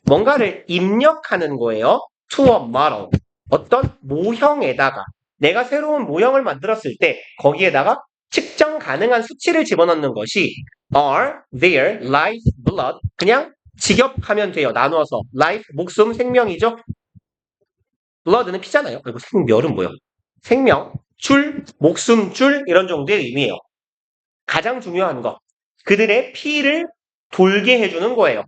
뭔가를 입력하는 거예요. to a model, 어떤 모형에다가 내가 새로운 모형을 만들었을 때 거기에다가 측정 가능한 수치를 집어넣는 것이 are, their, life, blood, 그냥 직역하면 돼요. 나누어서 life, 목숨, 생명이죠. blood는 피잖아요. 그리고 생멸은 뭐예요? 생명, 줄, 목숨, 줄 이런 정도의 의미예요. 가장 중요한 거, 그들의 피를 돌게 해주는 거예요.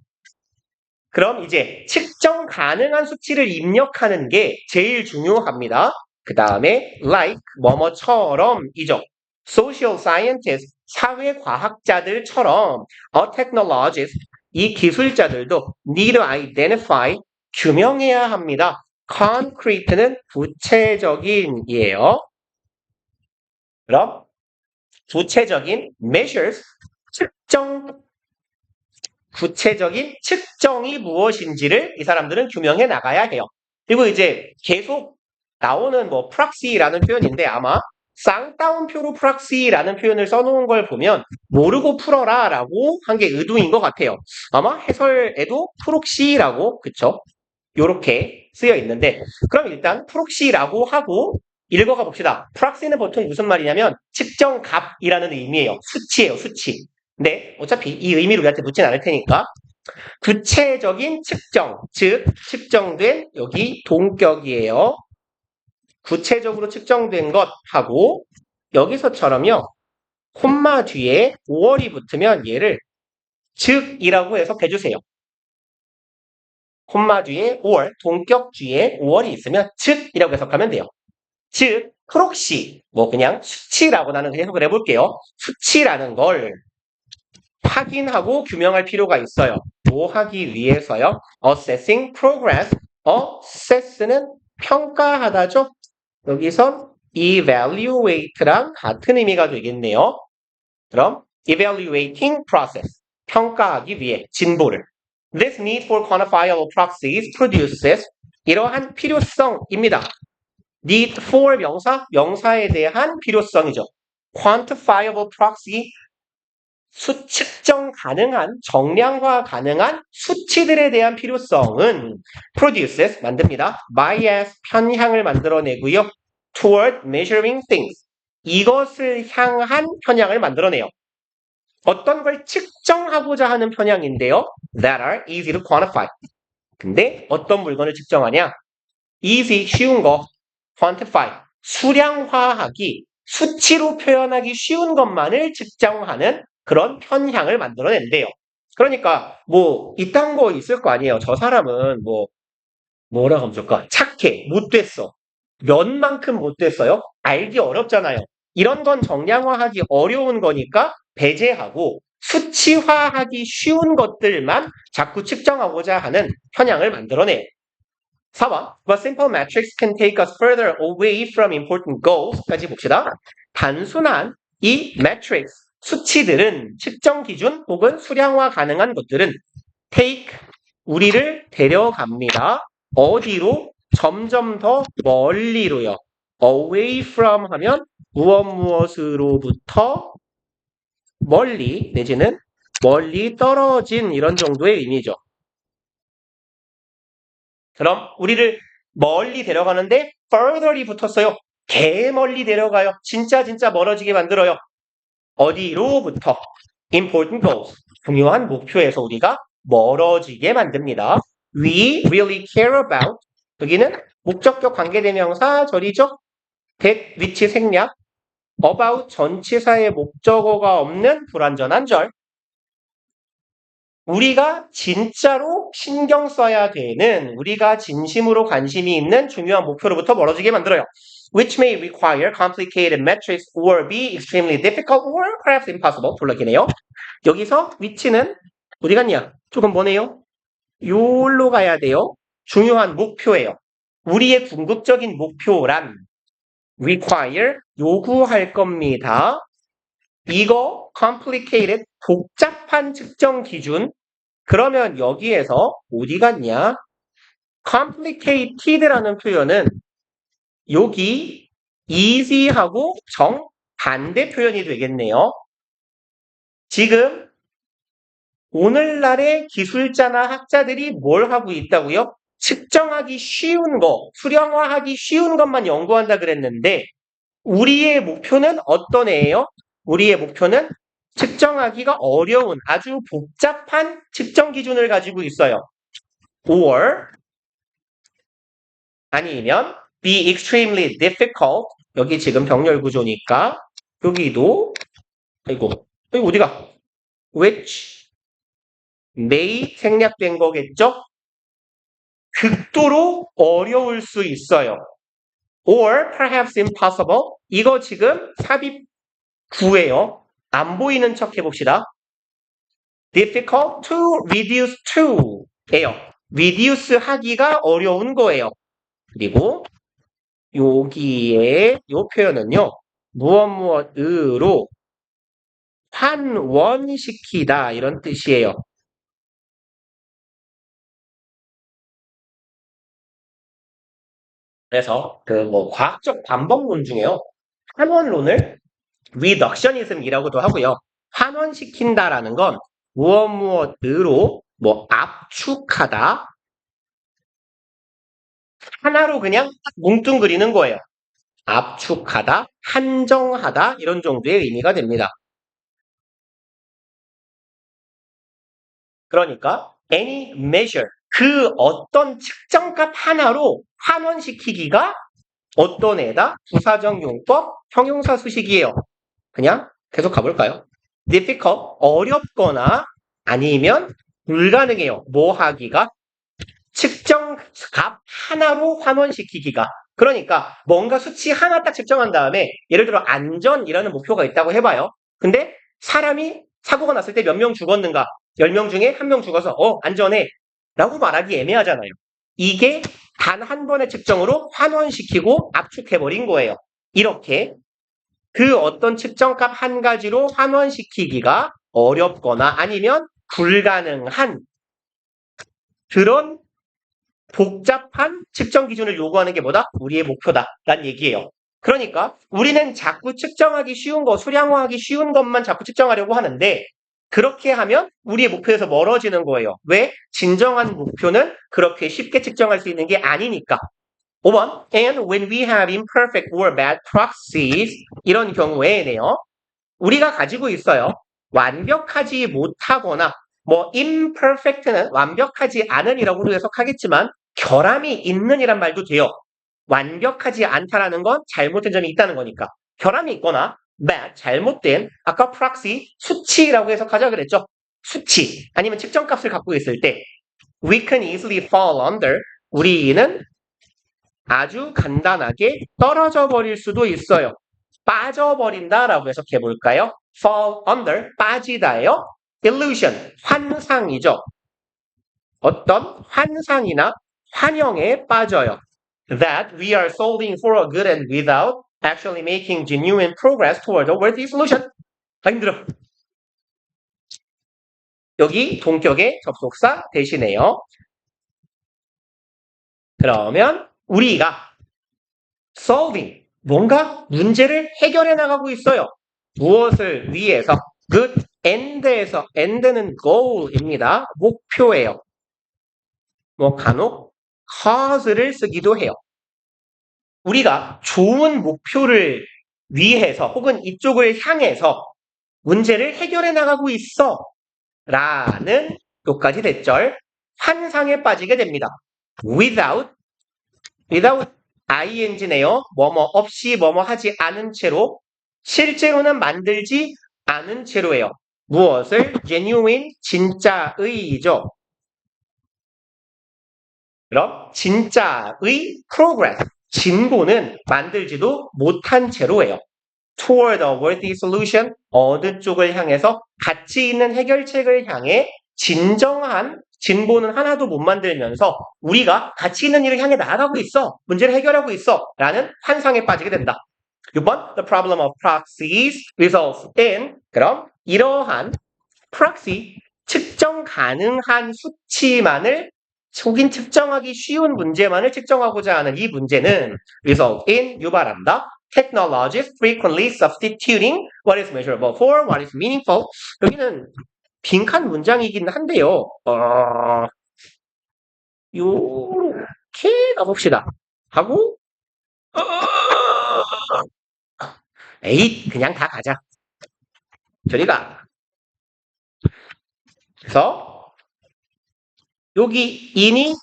그럼 이제 측정 가능한 수치를 입력하는 게 제일 중요합니다. 그 다음에 like, 뭐뭐처럼이죠. social scientist, 사회과학자들처럼 a technologist, 이 기술자들도 need to identify, 규명해야 합니다. concrete는 구체적인이에요. 그럼 구체적인 measures, 측정, 구체적인 측정이 무엇인지를 이 사람들은 규명해 나가야 해요. 그리고 이제 계속 나오는 뭐 프락시라는 표현인데 아마 쌍따옴표로 프락시라는 표현을 써놓은 걸 보면 모르고 풀어라 라고 한 게 의도인 것 같아요. 아마 해설에도 프록시라고 그쵸? 요렇게 쓰여 있는데 그럼 일단 프록시라고 하고 읽어가 봅시다. 프락시는 보통 무슨 말이냐면 측정값이라는 의미예요. 수치예요, 수치. 근데 어차피 이 의미를 우리한테 묻진 않을 테니까 구체적인 측정, 즉 측정된 여기 동격이에요. 구체적으로 측정된 것 하고 여기서처럼요. 콤마 뒤에 5월이 붙으면 얘를 즉이라고 해석해 주세요. 콤마 뒤에 or, 동격 뒤에 or이 있으면 즉이라고 해석하면 돼요. 즉, 프록시, 뭐 그냥 수치라고 나는 해석을 해볼게요. 수치라는 걸 확인하고 규명할 필요가 있어요. 뭐 하기 위해서요? Assessing progress. Assess는 평가하다죠? 여기선 evaluate랑 같은 의미가 되겠네요. 그럼 evaluating process. 평가하기 위해 진보를. This need for quantifiable proxies produces 이러한 필요성입니다. need for 명사에 대한 필요성이죠. quantifiable proxy 측정 가능한, 정량화 가능한 수치들에 대한 필요성은 produces, 만듭니다. bias, 편향을 만들어내고요. toward measuring things, 이것을 향한 편향을 만들어내요. 어떤 걸 측정하고자 하는 편향인데요. that are easy to quantify. 근데 어떤 물건을 측정하냐? easy, 쉬운 거, quantify, 수량화하기, 수치로 표현하기 쉬운 것만을 측정하는 그런 편향을 만들어낸대요. 그러니까 뭐 이딴 거 있을 거 아니에요. 저 사람은 뭐라고 하면 좋을까? 착해, 못됐어. 몇만큼 못됐어요? 알기 어렵잖아요. 이런 건 정량화하기 어려운 거니까 배제하고 수치화하기 쉬운 것들만 자꾸 측정하고자 하는 편향을 만들어내요. 4번. But simple metrics can take us further away from important goals 까지 봅시다. 단순한 이 metrics, 수치들은 측정 기준 혹은 수량화 가능한 것들은 take, 우리를 데려갑니다. 어디로? 점점 더 멀리로요. away from 하면 무엇으로부터 멀리 내지는 멀리 떨어진 이런 정도의 의미죠. 그럼 우리를 멀리 데려가는데 further이 붙었어요. 개 멀리 데려가요. 진짜 멀어지게 만들어요. 어디로부터? important goals, 중요한 목표에서 우리가 멀어지게 만듭니다. We really care about, 여기는 목적격 관계대명사 절이죠. that, which 생략, about 전치사의 목적어가 없는 불완전한 절. 우리가 진짜로 신경 써야 되는, 우리가 진심으로 관심이 있는 중요한 목표로부터 멀어지게 만들어요. Which may require complicated metrics or be extremely difficult or perhaps impossible. 둘러기네요. 여기서 which는 어디 갔냐? 조금 뭐네요? 요로 가야 돼요. 중요한 목표예요. 우리의 궁극적인 목표란 require, 요구할 겁니다. 이거 complicated, 복잡한 측정 기준. 그러면 여기에서 어디 갔냐? complicated라는 표현은 여기 easy하고 정반대 표현이 되겠네요. 지금 오늘날의 기술자나 학자들이 뭘 하고 있다고요? 측정하기 쉬운 거, 수량화하기 쉬운 것만 연구한다 그랬는데 우리의 목표는 어떤 애예요? 우리의 목표는 측정하기가 어려운 아주 복잡한 측정 기준을 가지고 있어요. or 아니면 be extremely difficult, 여기 지금 병렬 구조니까 여기도 아이고 어디가? which may 생략된 거겠죠? 극도로 어려울 수 있어요. or perhaps impossible, 이거 지금 삽입 9예요. 안 보이는 척 해봅시다. difficult to reduce to 예요. reduce 하기가 어려운 거예요. 그리고 여기에 요 표현은요. 무엇으로 환원시키다 이런 뜻이에요. 그래서 과학적 반복론 중에요. 환원론을 reductionism이라고도 하고요. 환원시킨다라는 건 무엇으로 압축하다, 하나로 그냥 뭉뚱그리는 거예요. 압축하다, 한정하다 이런 정도의 의미가 됩니다. 그러니까 any measure, 그 어떤 측정값 하나로 환원시키기가 어떤 애다? 부사적 용법, 형용사 수식이에요. 그냥 계속 가볼까요? difficult, 어렵거나 아니면 불가능해요. 뭐 하기가? 측정 값 하나로 환원시키기가. 그러니까 뭔가 수치 하나 딱 측정한 다음에 예를 들어 안전이라는 목표가 있다고 해봐요. 근데 사람이 사고가 났을 때 몇 명 죽었는가? 10명 중에 1명 죽어서 안전해 라고 말하기 애매하잖아요. 이게 단 한 번의 측정으로 환원시키고 압축해버린 거예요. 이렇게 그 어떤 측정값 한 가지로 환원시키기가 어렵거나 아니면 불가능한 그런 복잡한 측정 기준을 요구하는 게 뭐다? 우리의 목표다라는 얘기예요. 그러니까 우리는 자꾸 측정하기 쉬운 거, 수량화하기 쉬운 것만 자꾸 측정하려고 하는데 그렇게 하면 우리의 목표에서 멀어지는 거예요. 왜? 진정한 목표는 그렇게 쉽게 측정할 수 있는 게 아니니까. 5번. And when we have imperfect or bad proxies 이런 경우에네요. 우리가 가지고 있어요. 완벽하지 못하거나 뭐 imperfect는 완벽하지 않은이라고도 해석하겠지만 결함이 있는이란 말도 돼요. 완벽하지 않다라는 건 잘못된 점이 있다는 거니까. 결함이 있거나 bad, 잘못된 아까 proxy, 수치라고 해석하자 그랬죠. 수치 아니면 측정값을 갖고 있을 때 we can easily fall under 우리는 아주 간단하게 떨어져 버릴 수도 있어요. 빠져버린다라고 해석해 볼까요? fall under, 빠지다예요. illusion, 환상이죠. 어떤 환상이나 환영에 빠져요. That we are solving for a good and without actually making genuine progress toward a worthy solution. 힘들어. 여기 동격의 접속사 대신에요. 그러면 우리가 solving, 뭔가 문제를 해결해 나가고 있어요. 무엇을 위해서? good end에서, end는 goal입니다. 목표예요. 뭐 간혹 cause를 쓰기도 해요. 우리가 좋은 목표를 위해서 혹은 이쪽을 향해서 문제를 해결해 나가고 있어 라는 요까지 대절 환상에 빠지게 됩니다. without ing네요. 뭐뭐 없이 뭐뭐 하지 않은 채로 실제로는 만들지 않은 채로예요. 무엇을? genuine, 진짜의이죠. 그럼 진짜의 progress, 진보는 만들지도 못한 채로예요. toward a worthy solution, 어느 쪽을 향해서 가치 있는 해결책을 향해 진정한 진보는 하나도 못 만들면서 우리가 가치 있는 일을 향해 나아가고 있어, 문제를 해결하고 있어 라는 환상에 빠지게 된다. 6번, the problem of proxies results in, 그럼 이러한 proxy, 측정 가능한 수치만을 혹은 측정하기 쉬운 문제만을 측정하고자 하는 이 문제는 result in, 유발한다. Technologies frequently substituting what is measurable for what is meaningful. 여기는 빈칸 문장이긴 한데요. 요렇게 가봅시다. 하고 에잇 그냥 다 가자. 저리가. 그래서 여기 in이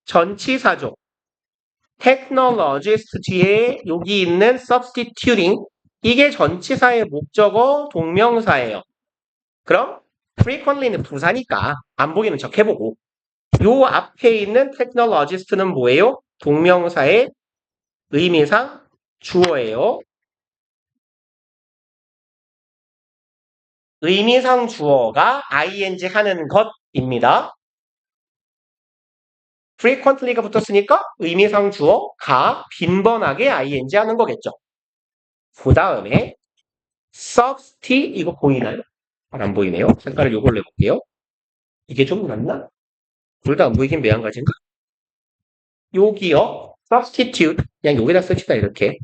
전치사죠. technologist 뒤에 여기 있는 substituting 이게 전치사의 목적어 동명사예요. 그럼 frequently는 부사니까 안 보이는 척 해보고 요 앞에 있는 technologist는 뭐예요? 동명사의 의미상 주어예요. 의미상 주어가 ing 하는 것입니다. frequently가 붙었으니까 의미상 주어가 빈번하게 ing 하는 거겠죠. 그 다음에 substitute 이거 보이나요? 안 보이네요. 색깔을 요걸로 해볼게요. 이게 좀 낫나? 둘 다 안 보이긴 매한가지인가? 여기요. substitute 그냥 여기다 쓰시다 이렇게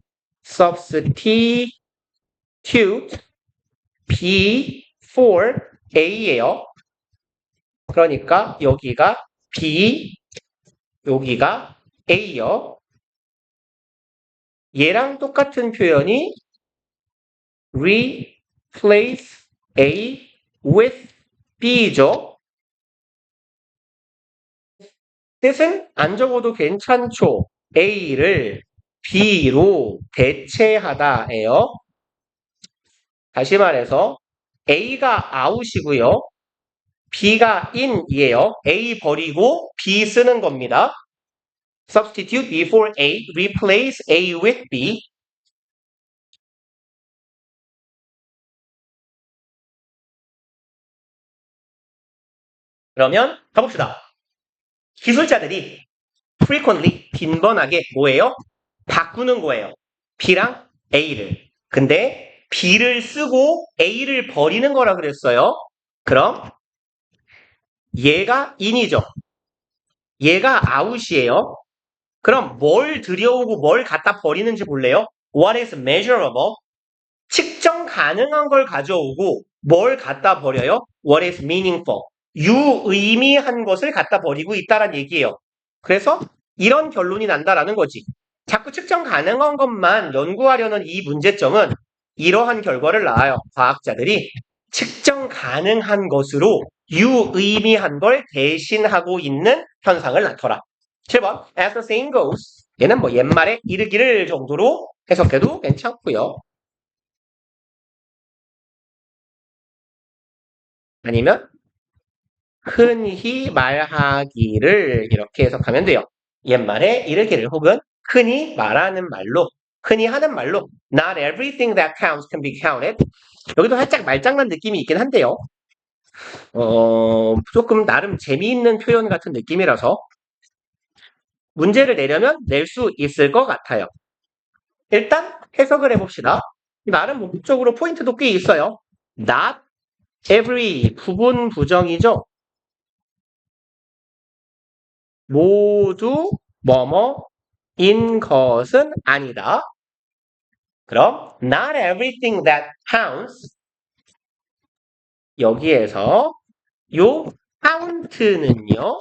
substitute B for A예요. 그러니까 여기가 B, 여기가 A요. 얘랑 똑같은 표현이 replace A with B죠. 뜻은 안 적어도 괜찮죠. A를 B로 대체하다예요. 다시 말해서 A가 out이고요. B가 in이에요. A 버리고 B 쓰는 겁니다. Substitute B for A, replace A with B. 그러면 가봅시다. 기술자들이 frequently, 빈번하게 뭐예요? 바꾸는 거예요. B랑 A를. 근데 B를 쓰고 A를 버리는 거라 그랬어요. 그럼 얘가 in이죠. 얘가 out이에요. 그럼 뭘 들여오고 뭘 갖다 버리는지 볼래요? What is measurable? 측정 가능한 걸 가져오고 뭘 갖다 버려요? What is meaningful? 유의미한 것을 갖다 버리고 있다란 얘기예요. 그래서 이런 결론이 난다라는 거지. 자꾸 측정 가능한 것만 연구하려는 이 문제점은 이러한 결과를 낳아요. 과학자들이 측정 가능한 것으로 유의미한 걸 대신하고 있는 현상을 낳더라. 7번 As the saying goes 얘는 뭐 옛말에 이르기를 정도로 해석해도 괜찮고요. 아니면 흔히 말하기를 이렇게 해석하면 돼요. 옛말에 이르기를 혹은 흔히 말하는 말로 흔히 하는 말로 Not everything that counts can be counted. 여기도 살짝 말장난 느낌이 있긴 한데요. 조금 나름 재미있는 표현 같은 느낌이라서 문제를 내려면 낼 수 있을 것 같아요. 일단 해석을 해봅시다. 나름 목적으로 포인트도 꽤 있어요. Not every 부분 부정이죠. 모두 뭐뭐인 것은 아니다. 그럼 not everything that counts 여기에서 요 count는요.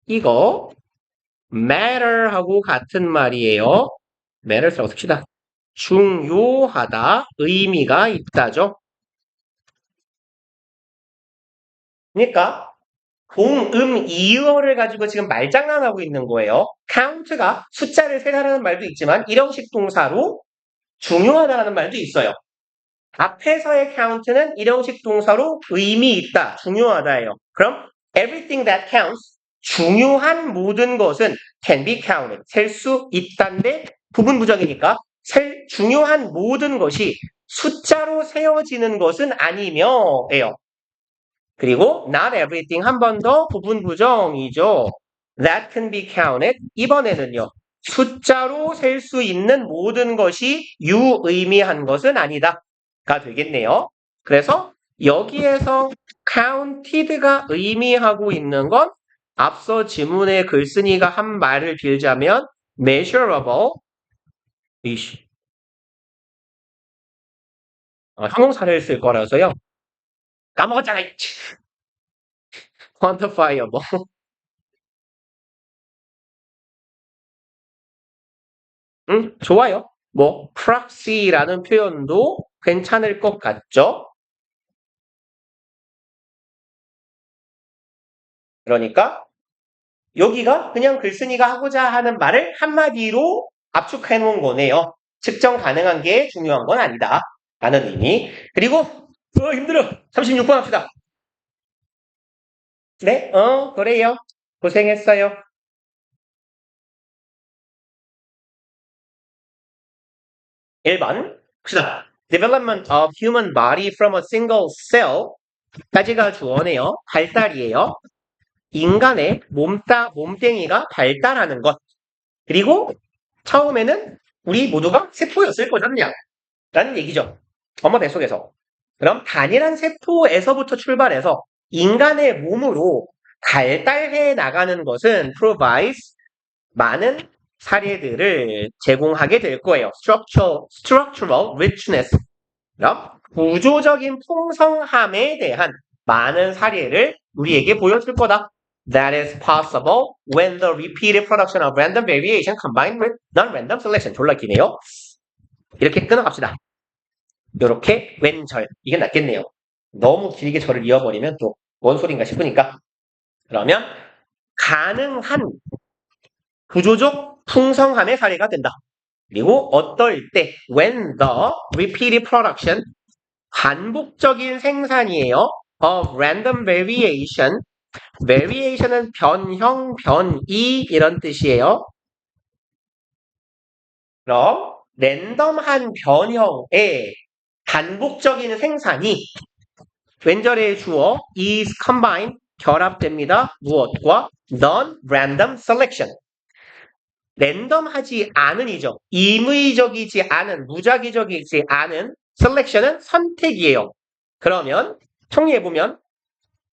이거 matter하고 같은 말이에요. matters라고 씁시다. 중요하다, 의미가 있다죠. 그러니까 동음 이어를 가지고 지금 말장난하고 있는 거예요. count가 숫자를 세다라는 말도 있지만 일형식 동사로 중요하다라는 말도 있어요. 앞에서의 count는 일형식 동사로 의미 있다, 중요하다예요. 그럼 everything that counts, 중요한 모든 것은 can be counted, 셀 수 있다인데 부분 부정이니까 중요한 모든 것이 숫자로 세워지는 것은 아니며예요. 그리고 not everything 한 번 더 부분 부정이죠. That can be counted. 이번에는요. 숫자로 셀 수 있는 모든 것이 유의미한 것은 아니다가 되겠네요. 그래서 여기에서 counted가 의미하고 있는 건 앞서 지문의 글쓴이가 한 말을 빌자면 measurable 형용사를 쓸 거라서요. 까먹었잖아. quantifiable. 좋아요. 뭐 proxy라는 표현도 괜찮을 것 같죠? 그러니까 여기가 그냥 글쓴이가 하고자 하는 말을 한마디로 압축해 놓은 거네요. 측정 가능한 게 중요한 건 아니다. 라는 의미. 그리고 힘들어. 36번 합시다. 네? 그래요. 고생했어요. 1번 봅시다. Development of human body from a single cell 까지가 주어네요. 발달이에요. 인간의 몸뚱이가 발달하는 것. 그리고 처음에는 우리 모두가 세포였을 거잖냐 라는 얘기죠. 엄마 뱃속에서. 그럼 단일한 세포에서부터 출발해서 인간의 몸으로 발달해 나가는 것은 provides 많은 사례들을 제공하게 될 거예요. structural richness. 그럼 구조적인 풍성함에 대한 많은 사례를 우리에게 보여줄 거다. That is possible when the repeated production of random variation combined with non-random selection. 졸라 기네요. 이렇게 끊어갑시다. 이렇게 왼절. 이게 낫겠네요. 너무 길게 절을 이어버리면 또 뭔 소린가 싶으니까. 그러면 가능한 구조적 풍성함의 사례가 된다. 그리고 어떨 때 when the repeated production 반복적인 생산이에요. of random variation. variation은 변형, 변이 이런 뜻이에요. 그럼 랜덤한 변형의 반복적인 생산이 왼절의 주어 is combined 결합됩니다. 무엇과? non-random selection. 랜덤하지 않은이죠. 임의적이지 않은, 무작위적이지 않은 selection은 선택이에요. 그러면 정리해보면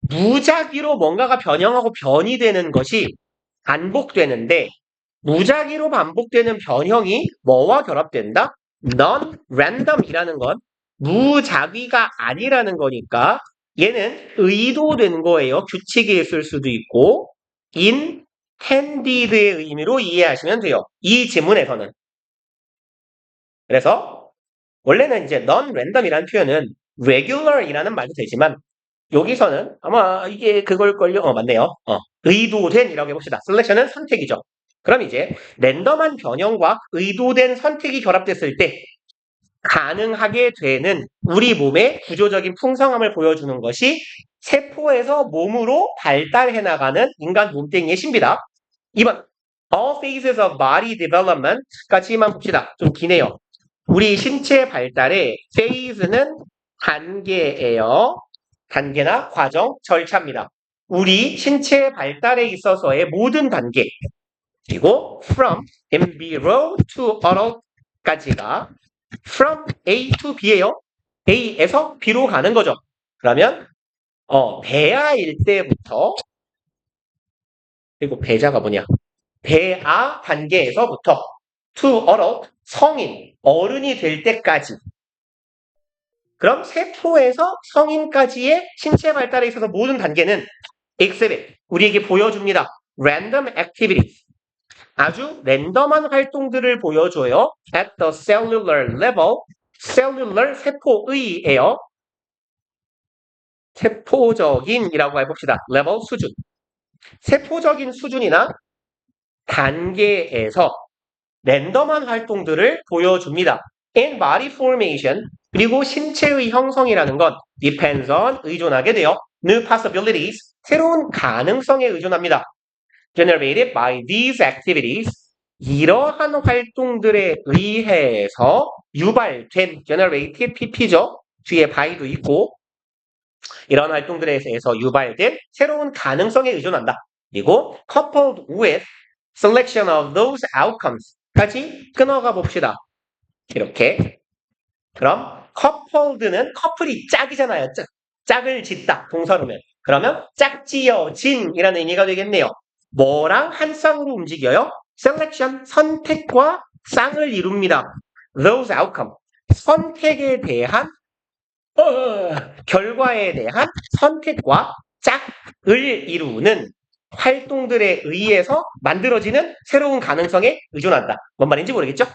무작위로 뭔가가 변형하고 변이 되는 것이 반복되는데 무작위로 반복되는 변형이 뭐와 결합된다? non-random이라는 건 무작위가 아니라는 거니까 얘는 의도된 거예요. 규칙이 있을 수도 있고 intended의 의미로 이해하시면 돼요. 이 지문에서는. 그래서 원래는 이제 non-random이라는 표현은 regular이라는 말도 되지만 여기서는 아마 이게 그걸걸요. 맞네요. 의도된이라고 해봅시다. selection은 선택이죠. 그럼 이제 랜덤한 변형과 의도된 선택이 결합됐을 때 가능하게 되는 우리 몸의 구조적인 풍성함을 보여주는 것이 세포에서 몸으로 발달해 나가는 인간 몸뚱이의 신비다. 2번 All phases of body development 까지만 봅시다. 좀 기네요. 우리 신체 발달의 phase는 단계예요. 단계나 과정, 절차입니다. 우리 신체 발달에 있어서의 모든 단계 그리고 from embryo to adult까지가 from A to B예요. A에서 B로 가는 거죠. 그러면 배아일 때부터 그리고 배자가 뭐냐? 배아 단계에서부터 to adult 성인, 어른이 될 때까지 그럼 세포에서 성인까지의 신체 발달에 있어서 모든 단계는 exhibit, 우리에게 보여줍니다. random activities, 아주 랜덤한 활동들을 보여줘요. at the cellular level, cellular 세포의예요. 세포적인이라고 해봅시다. level 수준. 세포적인 수준이나 단계에서 랜덤한 활동들을 보여줍니다. in body formation, 그리고 신체의 형성이라는 건 depends on, 의존하게 돼요. new possibilities, 새로운 가능성에 의존합니다. generated by these activities, 이러한 활동들에 의해서 유발된 generated pp죠. 뒤에 by도 있고 이런 활동들에 의해서 유발된 새로운 가능성에 의존한다. 그리고 coupled with selection of those outcomes 까지 끊어가 봅시다. 이렇게. 그럼 coupled는 커플이 짝이잖아요. 짝을 짓다. 동사로면. 그러면 짝지어진이라는 의미가 되겠네요. 뭐랑 한 쌍으로 움직여요? selection, 선택과 쌍을 이룹니다. those outcome, 선택에 대한 결과에 대한 선택과 짝을 이루는 활동들에 의해서 만들어지는 새로운 가능성에 의존한다. 뭔 말인지 모르겠죠?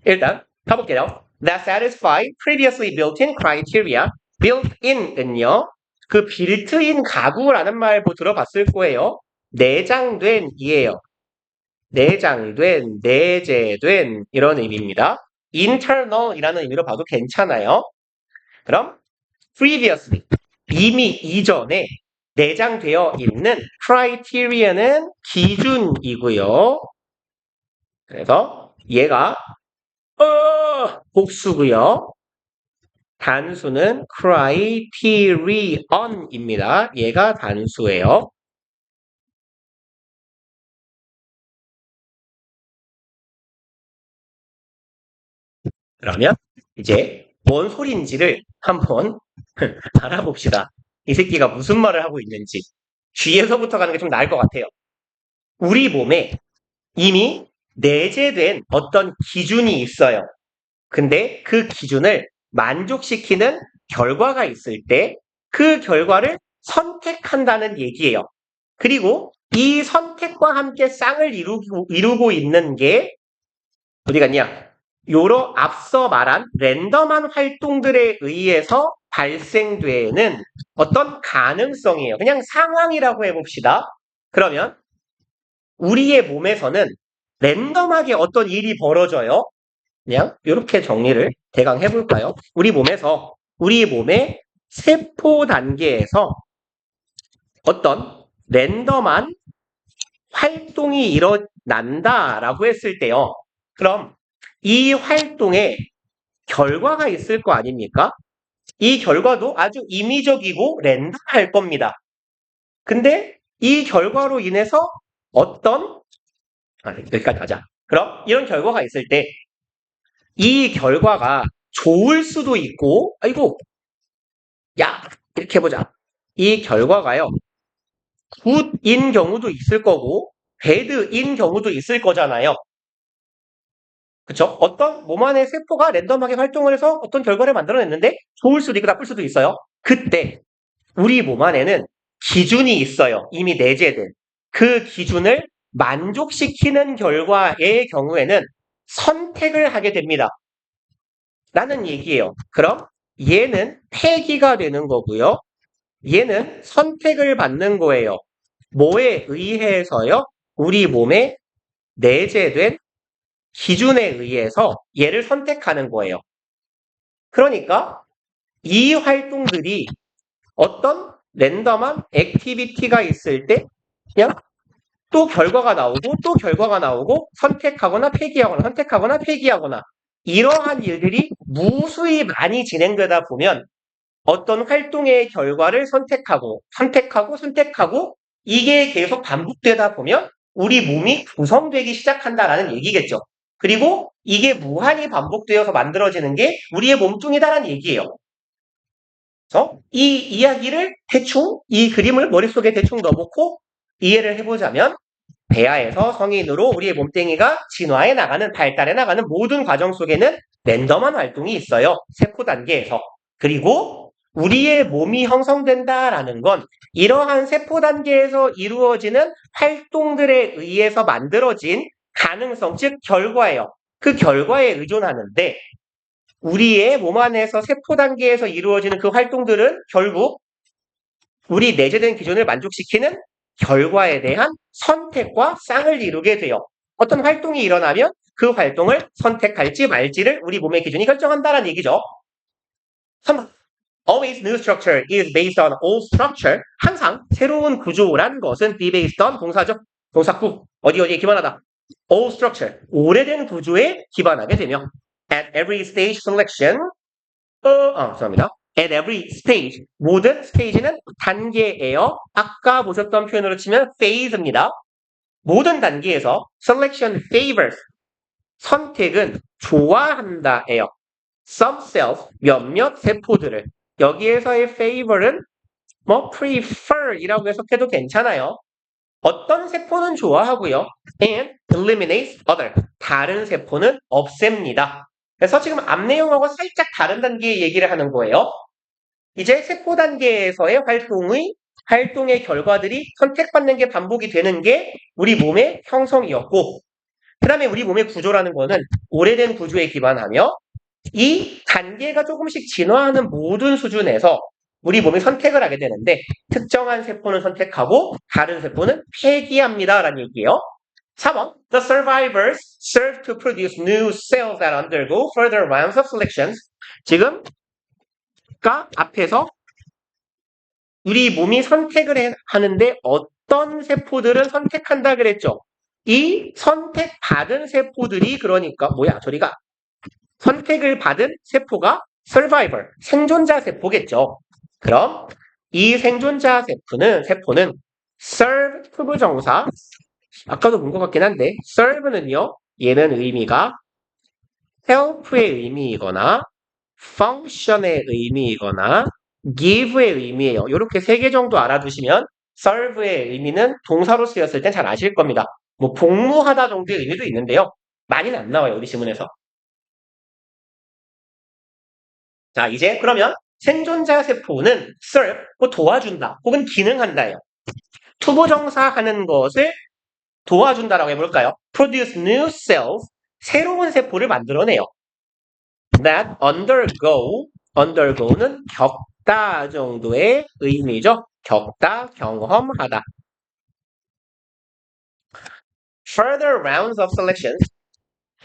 일단 가볼게요. That satisfy previously built-in criteria. built-in은요. 그 빌트인 가구라는 말 들어봤을 거예요. 내장된 이에요. 내장된, 내재된 이런 의미입니다. internal이라는 의미로 봐도 괜찮아요. 그럼 previously, 이미 이전에 내장되어 있는 criteria는 기준이고요. 그래서 얘가 복수고요. 단수는 criterion입니다. 얘가 단수예요. 그러면 이제 뭔 소리인지를 한번 알아봅시다. 이 새끼가 무슨 말을 하고 있는지. G에서부터 가는 게 좀 나을 것 같아요. 우리 몸에 이미 내재된 어떤 기준이 있어요. 근데 그 기준을 만족시키는 결과가 있을 때 그 결과를 선택한다는 얘기예요. 그리고 이 선택과 함께 쌍을 이루고 있는 게 어디 갔냐? 요로 앞서 말한 랜덤한 활동들에 의해서 발생되는 어떤 가능성이에요. 그냥 상황이라고 해봅시다. 그러면 우리의 몸에서는 랜덤하게 어떤 일이 벌어져요. 그냥 이렇게 정리를 대강 해볼까요? 우리 몸에 세포 단계에서 어떤 랜덤한 활동이 일어난다라고 했을 때요. 그럼 이 활동에 결과가 있을 거 아닙니까? 이 결과도 아주 임의적이고 랜덤할 겁니다. 근데 이 결과로 인해서 어떤 여기까지 하자. 그럼 이런 결과가 있을 때 이 결과가 좋을 수도 있고 아이고 야 이렇게 해보자. 이 결과가요. 굿인 경우도 있을 거고 배드인 경우도 있을 거잖아요. 그쵸? 어떤 몸 안의 세포가 랜덤하게 활동을 해서 어떤 결과를 만들어냈는데 좋을 수도 있고 나쁠 수도 있어요. 그때 우리 몸 안에는 기준이 있어요. 이미 내재된. 그 기준을 만족시키는 결과의 경우에는 선택을 하게 됩니다. 라는 얘기예요. 그럼 얘는 폐기가 되는 거고요. 얘는 선택을 받는 거예요. 뭐에 의해서요? 우리 몸에 내재된 기준에 의해서 얘를 선택하는 거예요. 그러니까 이 활동들이 어떤 랜덤한 액티비티가 있을 때 그냥 또 결과가 나오고 또 결과가 나오고 선택하거나 폐기하거나 선택하거나 폐기하거나 이러한 일들이 무수히 많이 진행되다 보면 어떤 활동의 결과를 선택하고 이게 계속 반복되다 보면 우리 몸이 구성되기 시작한다라는 얘기겠죠. 그리고 이게 무한히 반복되어서 만들어지는 게 우리의 몸뚱이다라는 얘기예요. 그래서 이 이야기를 대충 이 그림을 머릿속에 대충 넣어놓고 이해를 해보자면 배아에서 성인으로 우리의 몸뚱이가 진화해 나가는 발달해 나가는 모든 과정 속에는 랜덤한 활동이 있어요. 세포 단계에서. 그리고 우리의 몸이 형성된다라는 건 이러한 세포 단계에서 이루어지는 활동들에 의해서 만들어진 가능성, 즉 결과예요. 그 결과에 의존하는데 우리의 몸 안에서 세포 단계에서 이루어지는 그 활동들은 결국 우리 내재된 기준을 만족시키는 결과에 대한 선택과 쌍을 이루게 돼요. 어떤 활동이 일어나면 그 활동을 선택할지 말지를 우리 몸의 기준이 결정한다는 얘기죠. 3번. Always new structure is based on old structure. 항상 새로운 구조란 것은 be based on 동사죠. 동사구. 어디에 기반하다. old structure. 오래된 구조에 기반하게 되며 at every stage selection. 죄송합니다. At every stage. 모든 스테이지는 단계예요. 아까 보셨던 표현으로 치면 phase입니다. 모든 단계에서 selection favors. 선택은 좋아한다예요. Some cells, 몇몇 세포들을. 여기에서의 favor은 prefer이라고 해석해도 괜찮아요. 어떤 세포는 좋아하고요. And eliminates other. 다른 세포는 없앱니다. 그래서 지금 앞 내용하고 살짝 다른 단계의 얘기를 하는 거예요. 이제 세포 단계에서의 활동의 결과들이 선택받는 게 반복이 되는 게 우리 몸의 형성이었고, 그 다음에 우리 몸의 구조라는 거는 오래된 구조에 기반하며 이 단계가 조금씩 진화하는 모든 수준에서 우리 몸이 선택을 하게 되는데 특정한 세포는 선택하고 다른 세포는 폐기합니다 라는 얘기예요. 4번. The survivors serve to produce new cells that undergo further rounds of selections. 지금 앞에서 우리 몸이 선택을 하는데 어떤 세포들은 선택한다 그랬죠. 이 선택받은 세포들이 그러니까 저리가 선택을 받은 세포가 survivor, 생존자 세포겠죠. 그럼 이 생존자 세포는 serve 투부정사 아까도 본 것 같긴 한데 serve는요. 얘는 의미가 help의 의미이거나 function의 의미이거나 give의 의미예요. 이렇게 3개 정도 알아두시면 serve의 의미는 동사로 쓰였을 땐 잘 아실 겁니다. 복무하다 정도의 의미도 있는데요. 많이는 안 나와요. 우리 지문에서. 자, 이제 그러면 생존자 세포는 serve, 도와준다 혹은 기능한다예요. 투부정사 하는 것을 도와준다라고 해볼까요? produce new cells, 새로운 세포를 만들어내요. that undergo는 겪다 정도의 의미죠. 겪다, 경험하다. further rounds of selections.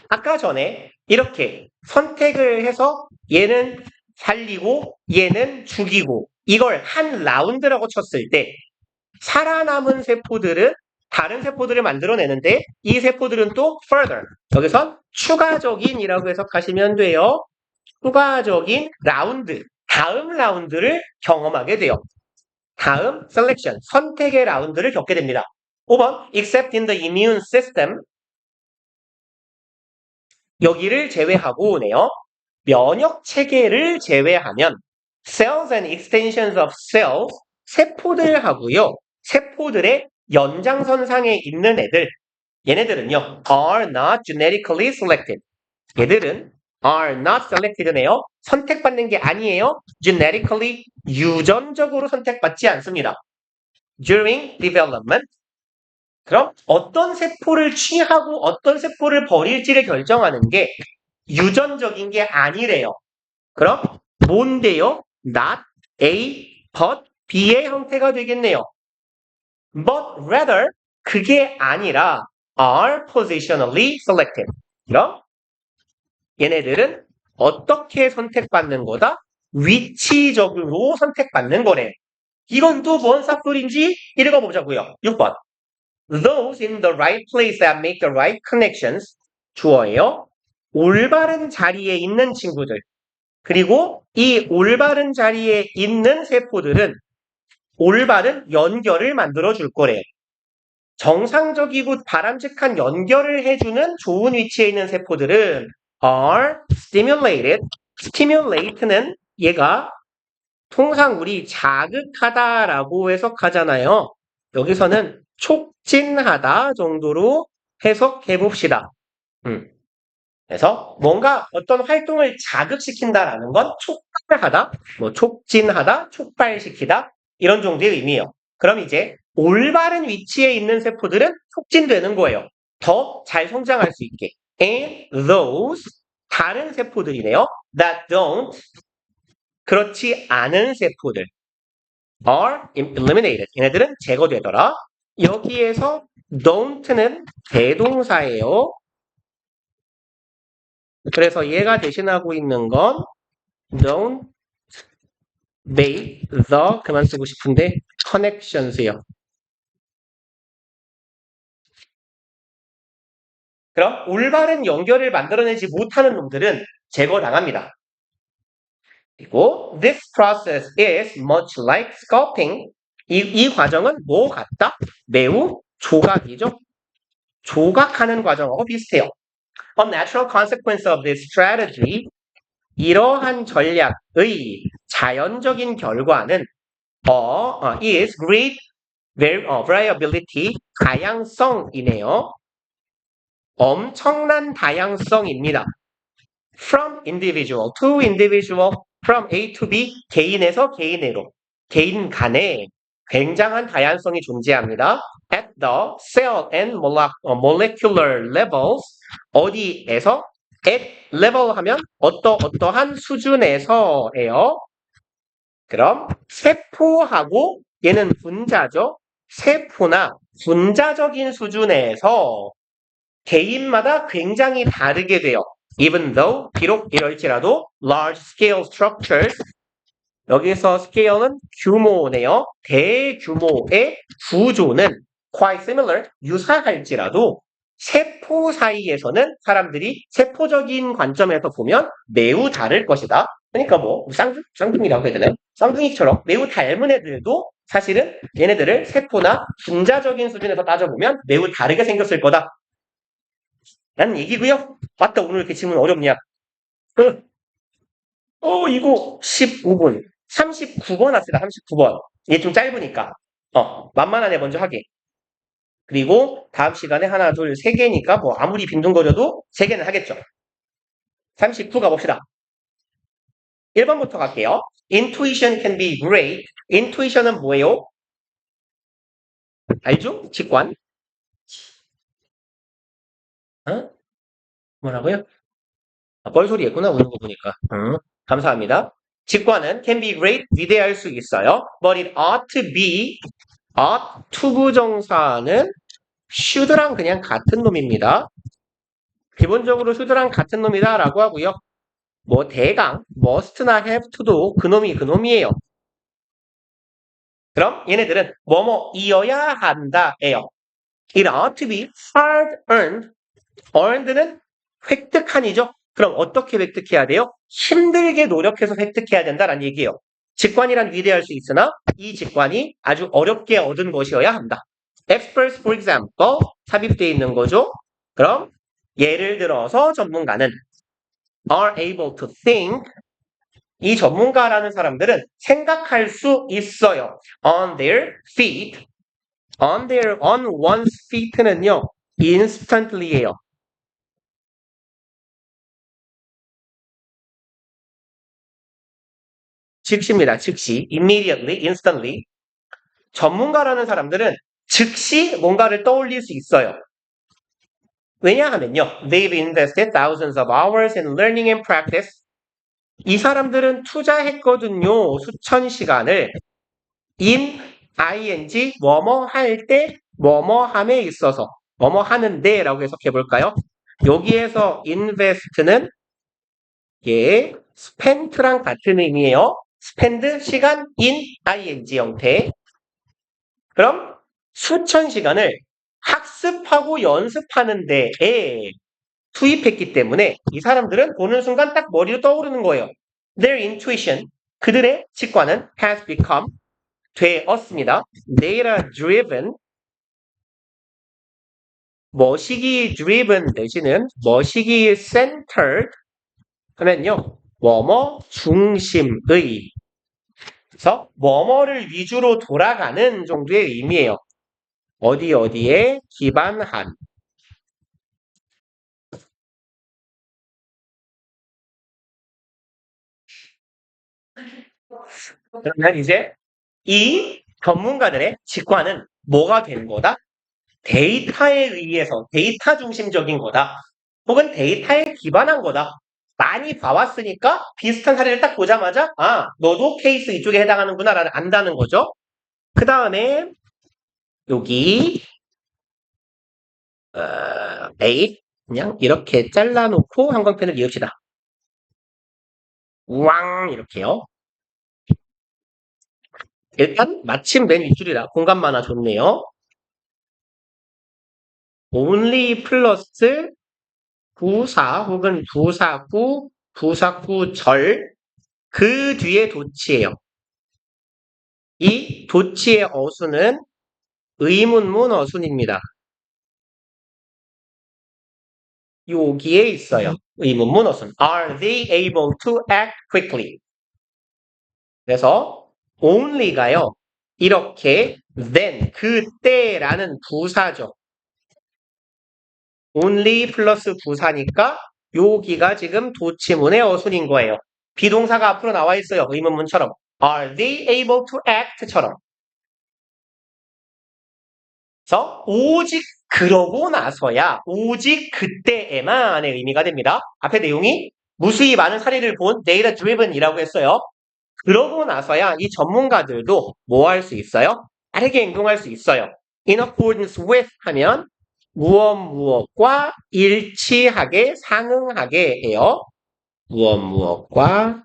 아까 전에 이렇게 선택을 해서 얘는 살리고 얘는 죽이고 이걸 한 라운드라고 쳤을 때 살아남은 세포들은 다른 세포들을 만들어내는데 이 세포들은 또 further 여기서 추가적인이라고 해석하시면 돼요. 추가적인 라운드 다음 라운드를 경험하게 돼요. 다음 selection 선택의 라운드를 겪게 됩니다. 5번 except in the immune system 여기를 제외하고네요. 면역 체계를 제외하면 cells and extensions of cells 세포들하고요. 세포들의 연장선상에 있는 애들 얘네들은요. are not genetically selected. 얘들은 are not selected네요. 선택받는 게 아니에요. genetically 유전적으로 선택받지 않습니다. during development 그럼 어떤 세포를 취하고 어떤 세포를 버릴지를 결정하는 게 유전적인 게 아니래요. 그럼 뭔데요? not A, but B의 형태가 되겠네요. but rather 그게 아니라 are positionally selected. 그럼 얘네들은 어떻게 선택받는 거다? 위치적으로 선택받는 거래. 이건 또 뭔 싹소리인지 읽어보자고요. 6번. Those in the right place that make the right connections. 주어예요. 올바른 자리에 있는 친구들. 그리고 이 올바른 자리에 있는 세포들은 올바른 연결을 만들어 줄 거래요. 정상적이고 바람직한 연결을 해주는 좋은 위치에 있는 세포들은 are stimulated. stimulate는 얘가 통상 우리 자극하다라고 해석하잖아요. 여기서는 촉진하다 정도로 해석해 봅시다. 그래서 뭔가 어떤 활동을 자극시킨다라는 건 촉발하다, 뭐 촉진하다, 촉발시키다 이런 정도의 의미예요. 그럼 이제 올바른 위치에 있는 세포들은 촉진되는 거예요. 더 잘 성장할 수 있게. And those 다른 세포들이네요. That don't 그렇지 않은 세포들 are eliminated. 얘네들은 제거되더라. 여기에서 don't는 대동사예요. 그래서 얘가 대신하고 있는 건 don't make the 그만 쓰고 싶은데 connections예요. 그럼 올바른 연결을 만들어내지 못하는 놈들은 제거당합니다. 그리고 this process is much like sculpting. 이 과정은 뭐 같다? 매우 조각이죠. 조각하는 과정하고 비슷해요. A natural consequence of this strategy 이러한 전략의 자연적인 결과는 is great variability 다양성이네요. 엄청난 다양성입니다. From individual to individual, from A to B, 개인에서 개인으로, 개인 간에 굉장한 다양성이 존재합니다. At the cell and molecular levels, 어디에서? at level 하면 어떠한 수준에서예요. 그럼 세포하고 얘는 분자죠. 세포나 분자적인 수준에서 개인마다 굉장히 다르게 돼요. Even though, 비록 이럴지라도 large scale structures 여기서 scale는 규모네요. 대규모의 구조는 quite similar, 유사할지라도 세포 사이에서는 사람들이 세포적인 관점에서 보면 매우 다를 것이다. 그러니까 뭐 쌍둥이라고 해야 되나요? 쌍둥이처럼 매우 닮은 애들도 사실은 얘네들을 세포나 분자적인 수준에서 따져보면 매우 다르게 생겼을 거다. 라는 얘기고요. 맞다, 오늘 이렇게 질문 어렵냐? 이거 15분. 39번 합시다, 39번. 이게 좀 짧으니까. 만만한 애 먼저 하게. 그리고 다음 시간에 하나, 둘, 세 개니까 뭐 아무리 빈둥거려도 세 개는 하겠죠. 39 가봅시다. 1번부터 갈게요. Intuition can be great. Intuition은 뭐예요? 알죠? 직관. 뭐라고요? 뻘소리 했구나, 우는 거 보니까. 감사합니다. 직관은 can be great, 위대할 수 있어요. But it ought to be, ought to 부정사는 should랑 그냥 같은 놈입니다. 기본적으로 should랑 같은 놈이다 라고 하고요. 뭐 대강 must나 have to도 그놈이에요. 그럼 얘네들은 뭐뭐이어야 한다예요. It ought to be hard earned. earned는 획득한이죠. 그럼 어떻게 획득해야 돼요? 힘들게 노력해서 획득해야 된다라는 얘기예요. 직관이란 위대할 수 있으나 이 직관이 아주 어렵게 얻은 것이어야 한다. Experts, for example, 삽입되어 있는 거죠. 그럼 예를 들어서 전문가는 are able to think. 이 전문가라는 사람들은 생각할 수 있어요. On their feet. on one's feet는요. instantly예요. 즉시입니다. 즉시. immediately, instantly. 전문가라는 사람들은 즉시 뭔가를 떠올릴 수 있어요. 왜냐하면요. They've invested thousands of hours in learning and practice. 이 사람들은 투자했거든요. 수천 시간을 in ing 뭐뭐 할 때 뭐뭐 함에 있어서 뭐뭐 하는데 라고 해석해 볼까요? 여기에서 invest는 예, spent랑 같은 의미예요. spend 시간 in ing 형태. 그럼 수천 시간을 학습하고 연습하는 데에 투입했기 때문에 이 사람들은 보는 순간 딱 머리로 떠오르는 거예요. Their intuition, 그들의 직관은 has become, 되었습니다. data driven, 머시기 driven 내지는 머시기 centered 하면요. 뭐뭐 중심의. 그래서 뭐뭐를 위주로 돌아가는 정도의 의미예요. 어디에 기반한. 그러면 이제 이 전문가들의 직관은 뭐가 된 거다? 데이터에 의해서 데이터 중심적인 거다. 혹은 데이터에 기반한 거다. 많이 봐왔으니까 비슷한 사례를 딱 보자마자 아, 너도 케이스 이쪽에 해당하는구나 라는 안다는 거죠. 그 다음에 여기 A 그냥 이렇게 잘라놓고 형광펜을 이읍시다. 우왕 이렇게요. 일단 마침 맨 윗줄이라 공간 많아 좋네요. only 플러스 부사 혹은 부사구, 부사구절 그 뒤에 도치예요. 이 도치의 어순은 의문문 어순입니다. 여기에 있어요. 의문문 어순. Are they able to act quickly? 그래서 only가요. 이렇게 then, 그때라는 부사죠. only 플러스 부사니까 여기가 지금 도치문의 어순인 거예요. 비동사가 앞으로 나와 있어요. 의문문처럼. Are they able to act처럼. 그래서 오직 그러고 나서야 오직 그때에만의 의미가 됩니다. 앞에 내용이 무수히 많은 사례를 본 data driven이라고 했어요. 그러고 나서야 이 전문가들도 뭐 할 수 있어요? 빠르게 행동할 수 있어요. In accordance with 하면 무엇과 일치하게 상응하게 해요. 무엇과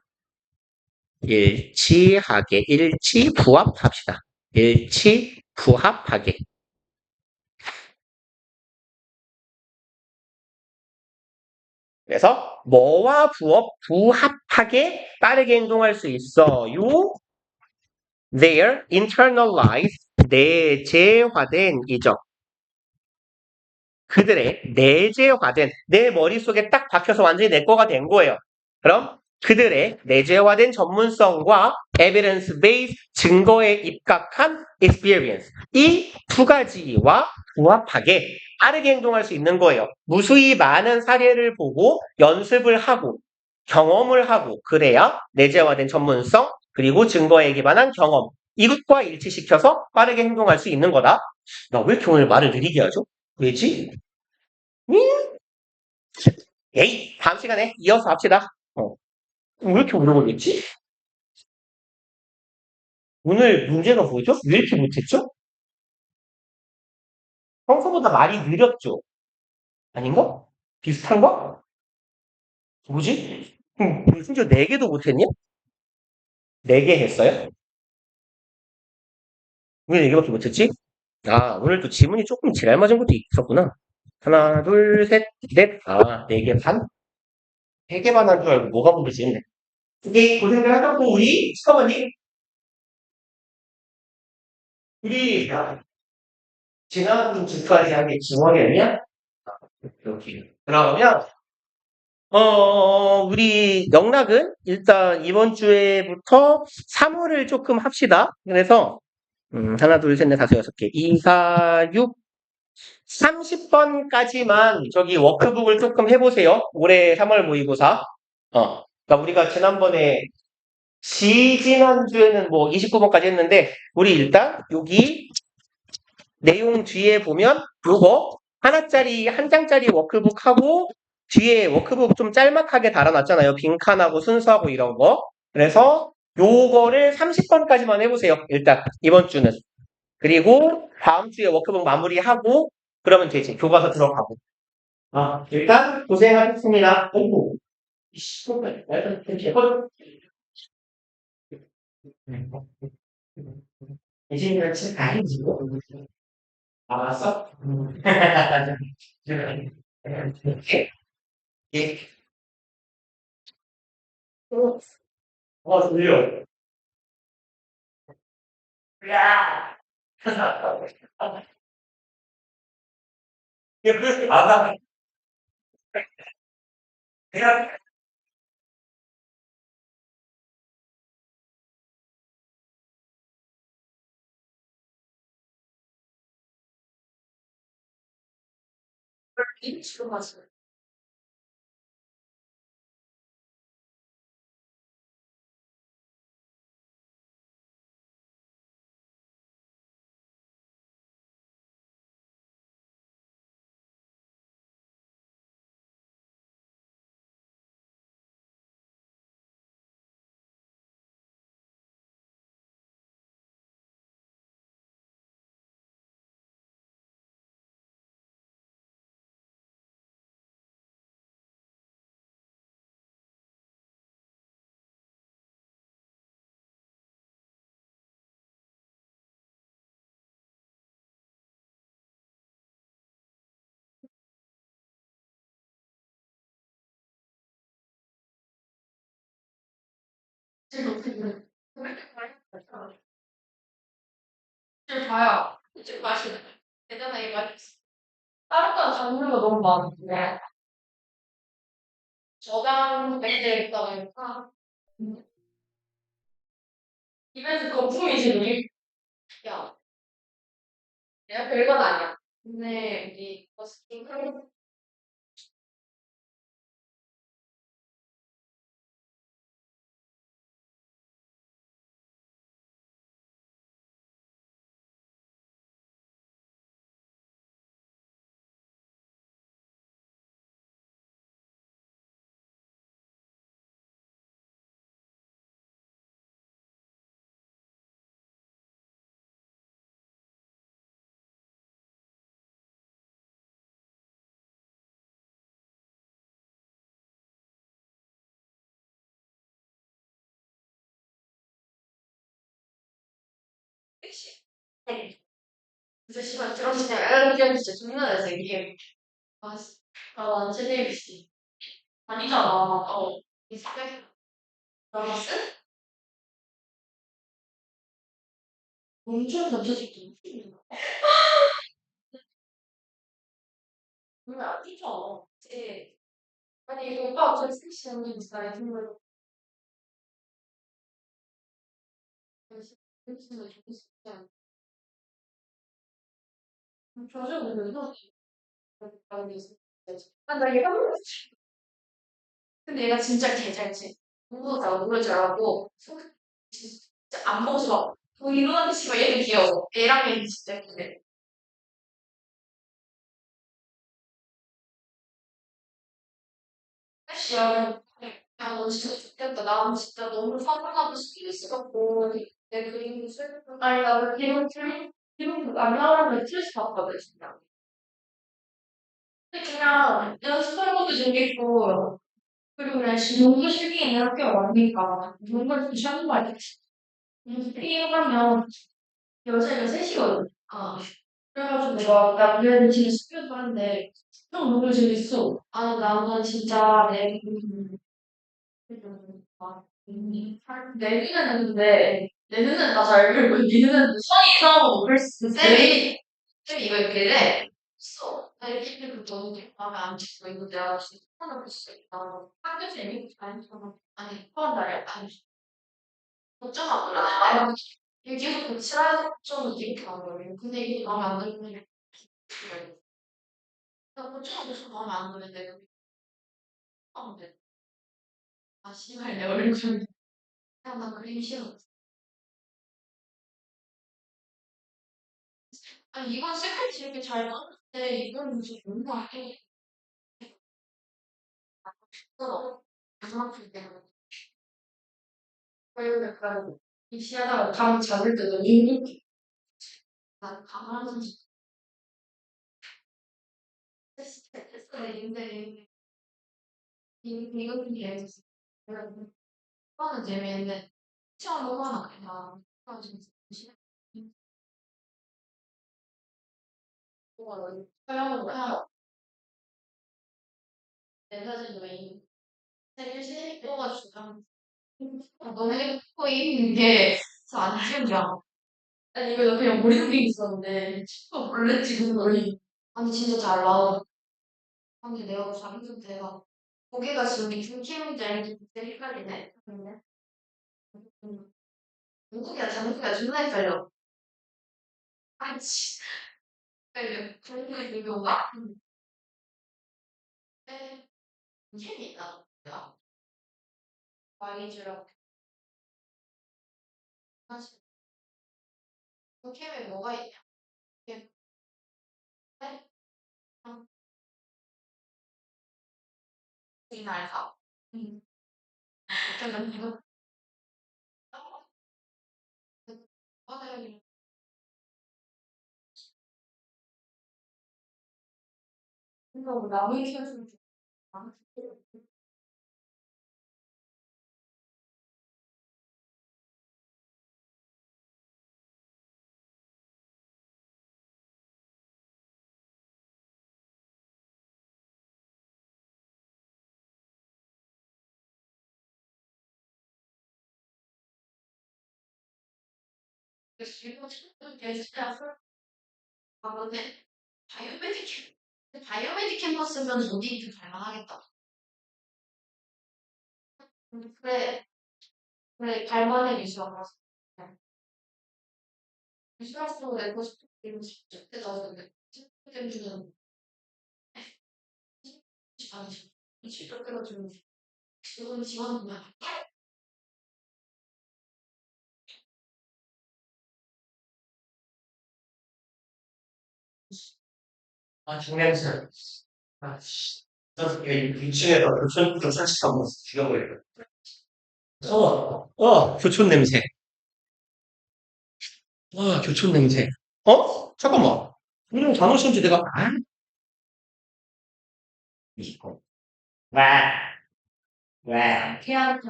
일치하게 일치 부합합시다. 일치 부합하게. 그래서 뭐와 부합하게 빠르게 행동할 수 있어요. Their internalized 내재화된 이죠. 그들의 내재화된 내 머릿속에 딱 박혀서 완전히 내 거가 된 거예요. 그럼 그들의 내재화된 전문성과 evidence based 증거에 입각한 experience 이 두 가지와 부합하게 빠르게 행동할 수 있는 거예요. 무수히 많은 사례를 보고 연습을 하고 경험을 하고 그래야 내재화된 전문성 그리고 증거에 기반한 경험 이것과 일치시켜서 빠르게 행동할 수 있는 거다. 나 왜 이렇게 오늘 말을 느리게 하죠? 왜지? 에이, 다음 시간에 이어서 합시다. 왜 이렇게 오래 걸렸지? 오늘 문제가 뭐죠? 왜 이렇게 못했죠? 평소보다 말이 느렸죠? 아닌가? 비슷한가? 뭐지? 심지어 4개도 못했니? 4개 했어요? 왜 4개밖에 못했지? 아, 오늘 또 지문이 조금 지랄 맞은 것도 있었구나. 하나, 둘, 셋, 넷. 아, 4개 반? 3개 반 한 줄 알고 뭐가 문제지? 했네. 이게 고생들 하셨고, 우리, 잠깐만요. 우리, 지난 주까지 한 게 지원이 아니야? 이렇게. 그러면, 우리 영락은 일단 이번 주에부터 3월을 조금 합시다. 그래서, 하나, 둘, 셋, 넷, 다섯, 여섯 개. 2, 4, 6, 30번까지만 저기 워크북을 조금 해보세요. 올해 3월 모의고사. 그러니까 우리가 지난번에 지지난주에는 뭐 29번까지 했는데, 우리 일단 여기 내용 뒤에 보면 요거 하나짜리, 한 장짜리 워크북 하고 뒤에 워크북 좀 짤막하게 달아놨잖아요. 빈칸하고 순서하고 이런 거. 그래서 요거를 30번까지만 해보세요. 일단 이번 주는. 그리고 다음 주에 워크북 마무리하고 그러면 되지. 교과서 들어가고. 일단 고생하셨습니다. 어이구, 이씨, 일단 이렇게 이진이랑 칠 아니지. 알았어? 예. 졸려. 야! 아, 내가 지금 왔어. 지금 봐요. 지금 맛이 대단하게 맛있어. 다른 장르가 너무 많은데 저당 밴드에 있다 보니까 입에서 거품이지 우리. 야, 내가 별건 아니야. 근데 우리 버스킹 그치? 네. 그래서 씨발 들어주세요. 알려주면 진짜 존나 잘생김. 아, 완전 재밌어. 아니잖아. 비슷해. 나봤어? 엄청 던져지기. 그러면 안 뛰죠. 이제 아니 이거 오빠 어차피 스키시는 비싸게 선물 스키시는 좋을 수 있지 않아? 저녁은 왜 이러지? 나 얘가 너무 근데 얘가 진짜 개잘지. 공부도 잘하고 노래 잘하고 진짜 안 먹어서 막 일어나는 씨발 얘도 귀여워. 얘랑 얘는 진짜 근데 야, 너 진짜 좋겠다. 나 진짜 너무 화분하고 스트레스 받고 내 그림 슬픈 아니 나도 기분 안 나오면 스트레스 받거든 진짜. 근데 그냥 연습하는 것도 재밌고 그리고 난 농구 실기는 학교 왔으니까 농구를 좀 쉬는 거 알지? 게임하면 여자애가 셋이거든. 아, 그래가지고 내가 남자애들 진짜 스피드 하는데 형 너무 재밌어. 아니 나는 진짜 내 눈에는 했는데 내 눈에는 다 잘 그리고 네 눈에는 선이 이상하고 그랬어. 쌤이 이거 이렇게 해. 써. 나 이렇게 해도 너무 마음에 안 들어. 이거 내가 진짜 하나 볼수 있다. 학교 재밌게 다니잖아. 아니, 포한 달에 아니, 어쩌나 몰라. 이게 계속 그 칠할 좀 이렇게 안 걸려. 근데 이게 마음에 안 들면 나 어쩌나 계속 마음에 안 드는데 여기 하면 돼. 아, 씨발, 내 얼굴. 야, 나 그림 싫어. 아니, 이건 색깔이 이렇게 잘 나왔는데, 이건 무슨 뭔가 해. 어, 장난칠 때문에. 그리고 약간, 입시하다가 감 잡을 때도 이렇게. 난 가만히 스트레스인데, 이거는 재밌어. 이거는 재미있는데, 시험 너무 하나 그냥. 이거 좀 싫어. 이거 촬영으로 해요. 내 사진 왜 생일 시 뽑아주면 너무 예뻐 입는 게 안 찍냐. 아니 이거 그냥 머리 그리고 있었는데 원래 찍은 머리. 아니 진짜 잘 나와. 아니 내가 자기도 내가 고개가 지금 중키인지 아닌지 되게 헷갈리네. 근데 누구야 장국이야 존나 헷갈려. 아치 헷갈려. 장국이 누구인가? 에 캠이 있다. 야 마이즈라고 사실 그 캠에 뭐가 있냐? 캠 에? 이날까? 응. 어쩌면 이거 맞아요. 이거 나무 키워주면 좋아. 그리고 지금 게스트야 아 근데 바이오메딕 캠퍼스면 어디 좀 갈만하겠다. 그래 그래 갈만해 미술학 가서. 미술학으로 내고 싶은 게 진짜 나는데 때문에 아니지 이렇게가 좀 지금 지원은 뭐야? 아 중량술. 아 씨. 저 2층에서 교촌 산책하고 죽여버려. 교촌 냄새. 교촌 냄새. 잠깐만. 분명 잠옷인지 내가, 이거. 와, 와. 태양,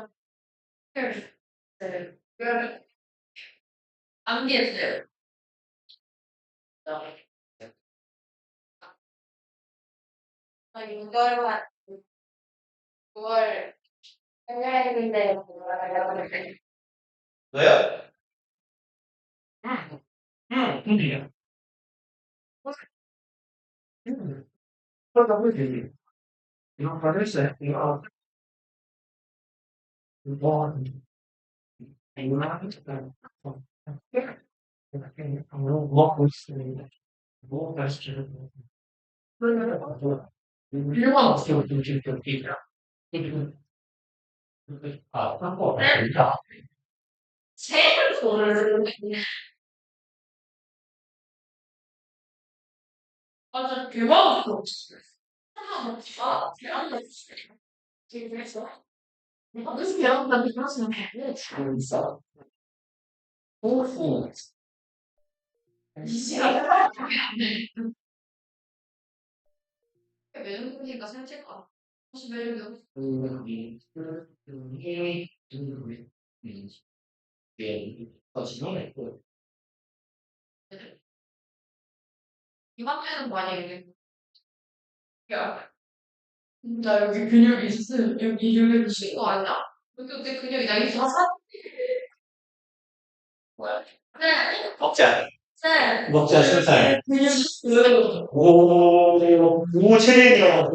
안개했어요. 아, 6개월, 9월, 생일인데, 왜요? 응, 근데요. 너무 되지. 이거 받았어요. 이거, 이거 하겠다. 뭐 하고 있습니다. 뭐 말씀드려요. 그러면, 필요가 없어요. 지금 여기가. 한거 없습니다. 제일 좋은, 맞아, 대박 없었어. 아, 대박 없었어. 지금 했어. 무슨 배웠다 그러시면 돼. 있어. 오후. 이 시간 외국이니까 살찔 거야. 다시 매력이 이맘때는 만약에 야, 나 여기 근육이 있어. 여기 이름이 미친 거 아니야? 여기 어때 근육이 나 이거 다 사? 뭐야? 네. 먹자. 네. 먹자, 술살. 근육이 있어. 오, 체대녀.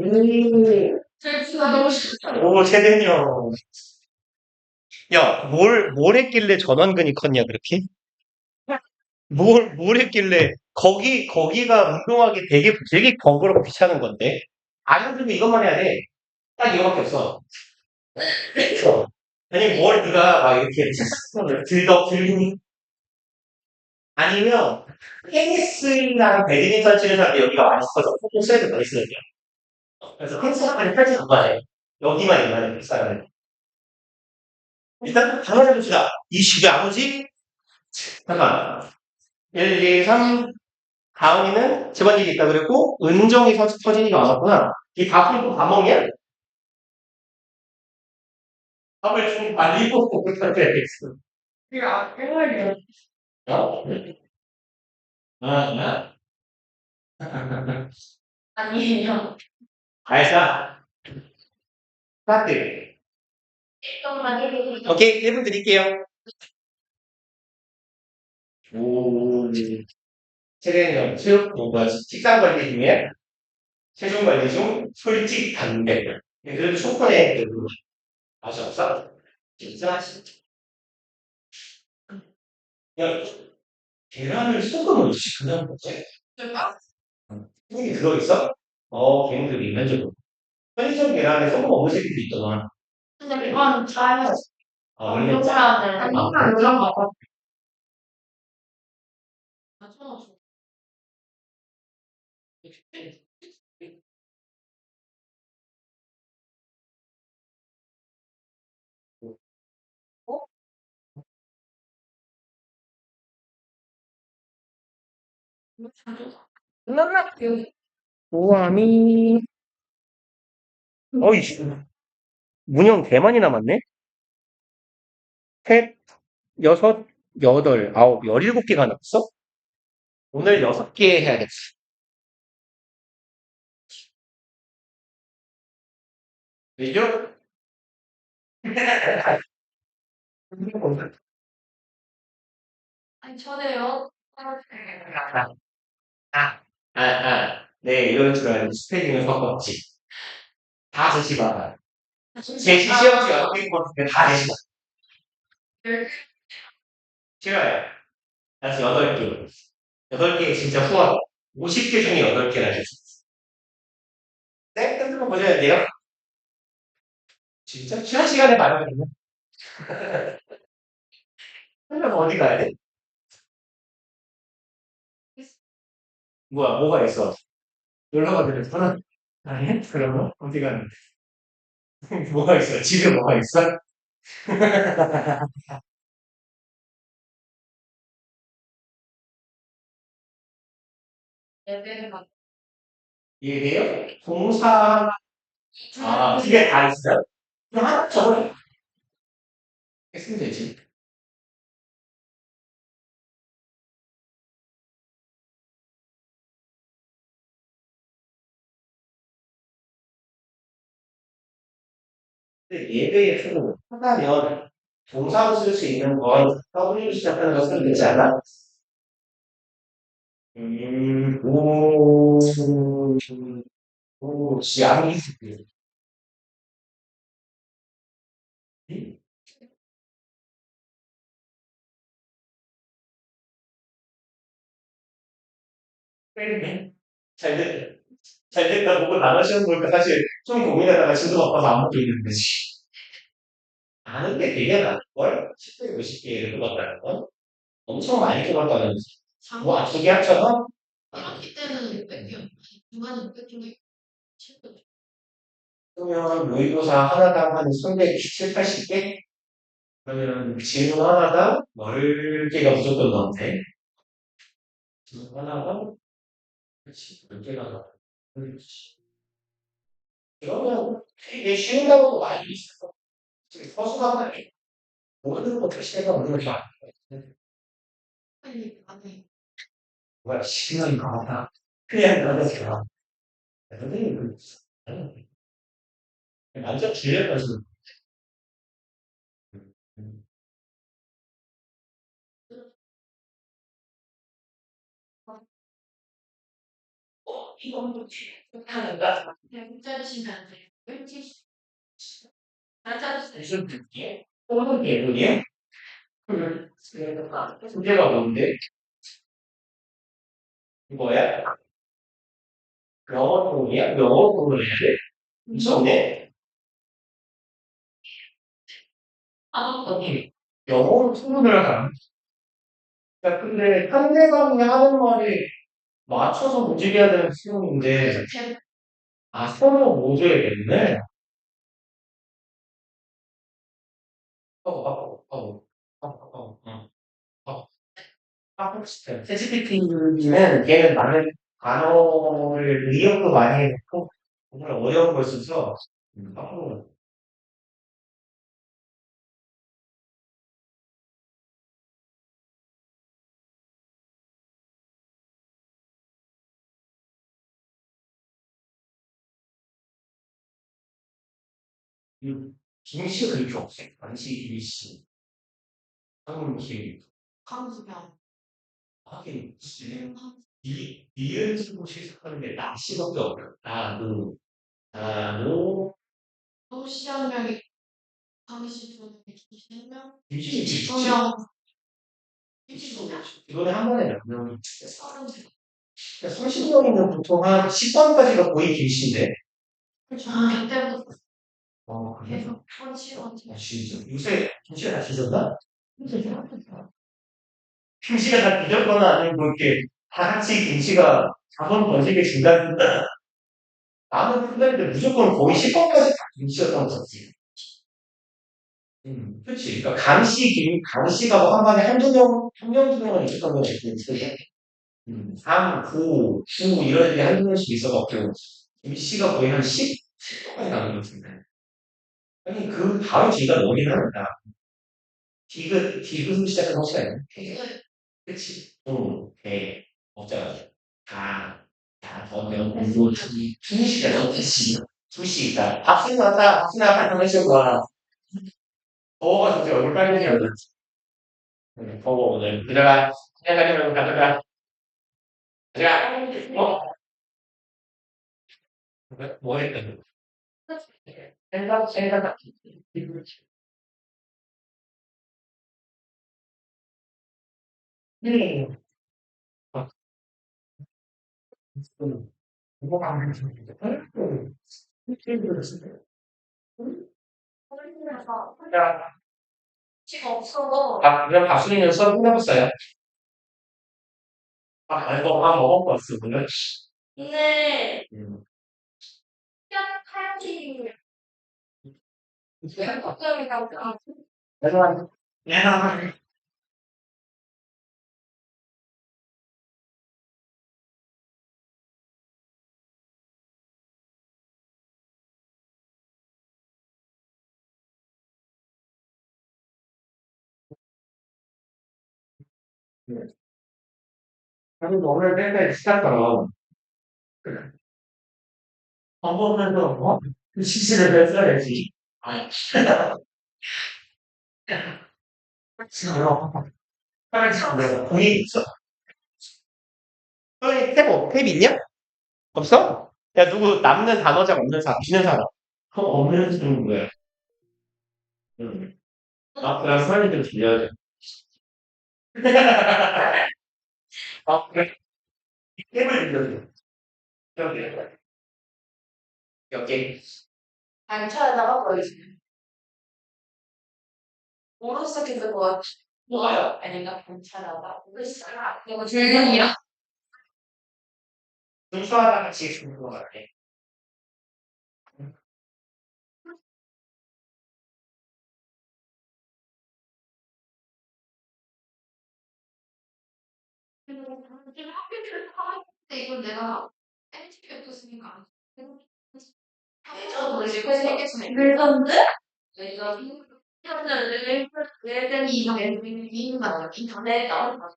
제일 부가 너무 싫다. 오, 체대녀. 야, 뭘 했길래 전완근이 컸냐, 그렇게? 뭘 했길래, 거기가 운동하기 되게 번거롭고 귀찮은 건데. 안 들면 이것만 해야 돼. 딱 이거밖에 없어. 그래서. 아니, 뭘 네가 막 이렇게 책상을 들고, 아니면, 테니스나 배드민턴 치는 사람들 여기가 많이 커서 조금 스웨드 더 있어야 돼요. 그래서 테니스는 팔지 안 맞아요. 여기만 이만해, 사람은. 일단, 단어 잡읍시다. 이 집의 아버지? 잠깐. 1, 2, 3, 다은이는 집안일이 있다 그랬고, 은정이 서진이가 왔구나. 이 밥을 또 밥 먹냐? 밥을 좀 빨리 먹고 그래야겠어. 야, 정말이야. 어? 아, 아니에요. 알싸. 스타트. 조금만 해주세요. 오케이, 1분 드릴게요. 오, 최대한 식단 관리 중에 체중 관리 중 솔직 담배. 그래도 초콜릿 맛이 없어? 진짜? 야, 계란을 소금을 넣지, 그냥 먹지? 제가? 소금이 들어있어? 걔네들이 인간적으로. 편의점 계란에 소금 없는 새끼도 있더만. 근데 그건 잘 원래 먹어야 돼. 한국만 이런 거 같아. 천원 맨날 여기 오아미. 어이씨. 문형 대만이 남았네? 셋, 여섯, 여덟, 아홉, 17개가 남았어? 오늘 6개 해야겠어. 왜죠? 아니 전에요. 네, 이럴 줄 알고 스페링을 섞었지. 다 제시 봐. 제시 시험지 6개인 것 같은데 다 제시 봐. 싫어요. 다시 8개. 8개 진짜 후하다. 50개 중에 8개나 줬어. 네? 끝으로 보셔야 돼요. 진짜? 쉬는 시간에 말하거든요. 그럼 어디 가야 돼? 뭐가 있어? 놀러 가기로 했구나. 아니, 그러면 어디 가는데? 뭐가 있어? 집에 뭐가 있어? 예배를 받 이해돼요? 동사, 집에 다 있어요? 그럼 하나 적어요. 했으면 되지. 근데 예배에서 하다면 동사로 쓸 수 있는 건 W로 시작하는 거 쓰면 되지 않아? 오, 지향이. 잘 됐다. 잘 됐다 보고 나가시는 걸까 사실 좀 고민하다가 진도 바빠서 안 먹고 있는 거지. 아는 게 되게 많을걸? 10개, 50개 이렇게 받다는 건? 엄청 많이 뽑았다는 거지. 뭐, 장기 두개 합쳐서? 1학기 때는 600개. 중간에 600 중에 700. 그러면 모의고사 하나당 한 300, 80개? 그러면 질문 하나당 10개가 무조건 나오네. 질문 하나당, 그렇지, 10개가 나와. 그렇지. 이거는 되게 쉬운다고 많이 있어. 서술하면 모든 거 대시대가 없는 것이 아니야. 아니. 뭐야, 시간인가 하다. 그냥 그러겠구나. 선생님, 완전 주례가지고. 이건 뭐, 하는가? 그냥 자르시면 안 돼요. 왠지 안 자르세요. 무슨 뜻이야? 또는 예문이야? 문제가 뭔데? 뭐야? 영어 공부야? 영어 공부를 해야 돼? 무섭네? 아니, 영어로 토론을 하나? 야, 근데 상대방이 하는 말에 맞춰서 움직여야 되는 시험인데, 아, 서로 모두에 겠네 채찌피티는 얘는 많은 단어를 의역도 많이 해놓고, 정말 어려운 걸 써서, 하고, 김씨가 그렇게 없어요. 안시, 김씨, 황kim, 강수병. 하긴, 이은 친구 시작하는데 낚시밖에 없어요. 나무, 또 시험명이 강시중 김시명. 김씨, 두명 이번에 한 번에 몇 명이? 30. 30명이면 보통 한 10번까지가 거의 김씨인데. 그렇죠. 그때부터 그래? 계속 손실원. 진짜. 요새 김씨가 다 뒤졌나? 김씨가 다 뒤졌거나 아니면 뭐 이렇게 다 같이 김씨가 4번 번식에 중단했다. 나는 순간인데 무조건 거의 10번까지 다 김씨였던 것 같지. 그치. 그러니까 강씨가 뭐 한 번에 한두 명, 한 명, 두 명은 있었던 것 같은데. 3, 9, 9 이런 애들이 한두 명씩 있어갖고, 김씨가 거의 한 10번까지 나온 것 같은데. 아니, 그 바로 뒤가 너긴 하다. 디귿으로 시작하는 호시가 있네. 그치? 대, 어쩌고. 더면 공부, 투시잖아, 투시. 투시다. 학생마다 반성하실 거야. 더워가지고 얼굴 빨개지거든. 더워, 오늘. 가져가. 뭐 했거든. 생각. 음. 뭐가 안 되는데. 야, 지금 없어서. 그럼 박수님은 수업 끝내봤어요? 알고 먹어봤어, 오늘? 네. 음. 시작하기. 그래서, 걱정이라고. 내가, 그래도 오늘 맨날 시작처럼, 방법에서, 시시를 했어야지. 아, 싫어. 내가 돈이 있어. 너희 탭 있냐? 없어? 야, 누구 남는 단어장 없는 사람, 비는 사람. 그럼 없는 사람은 뭐야? 응. 그럼 설명 좀 들려줘. 그래. 탭을 들려줘. 여기. 여기. 단차에다가 보여주세요. 뭐로 시작했을 것 같아? 뭐가요? 아닌가? 단차라다. 모르겠어요. 이거 질문이야. 순수하다 같이 죽는 것 같아. 지금 학교에서 하는데 이걸 내가 NTP였으니까 저도 지금 레전드? 레전드? 레전드 인터넷 나오는 거.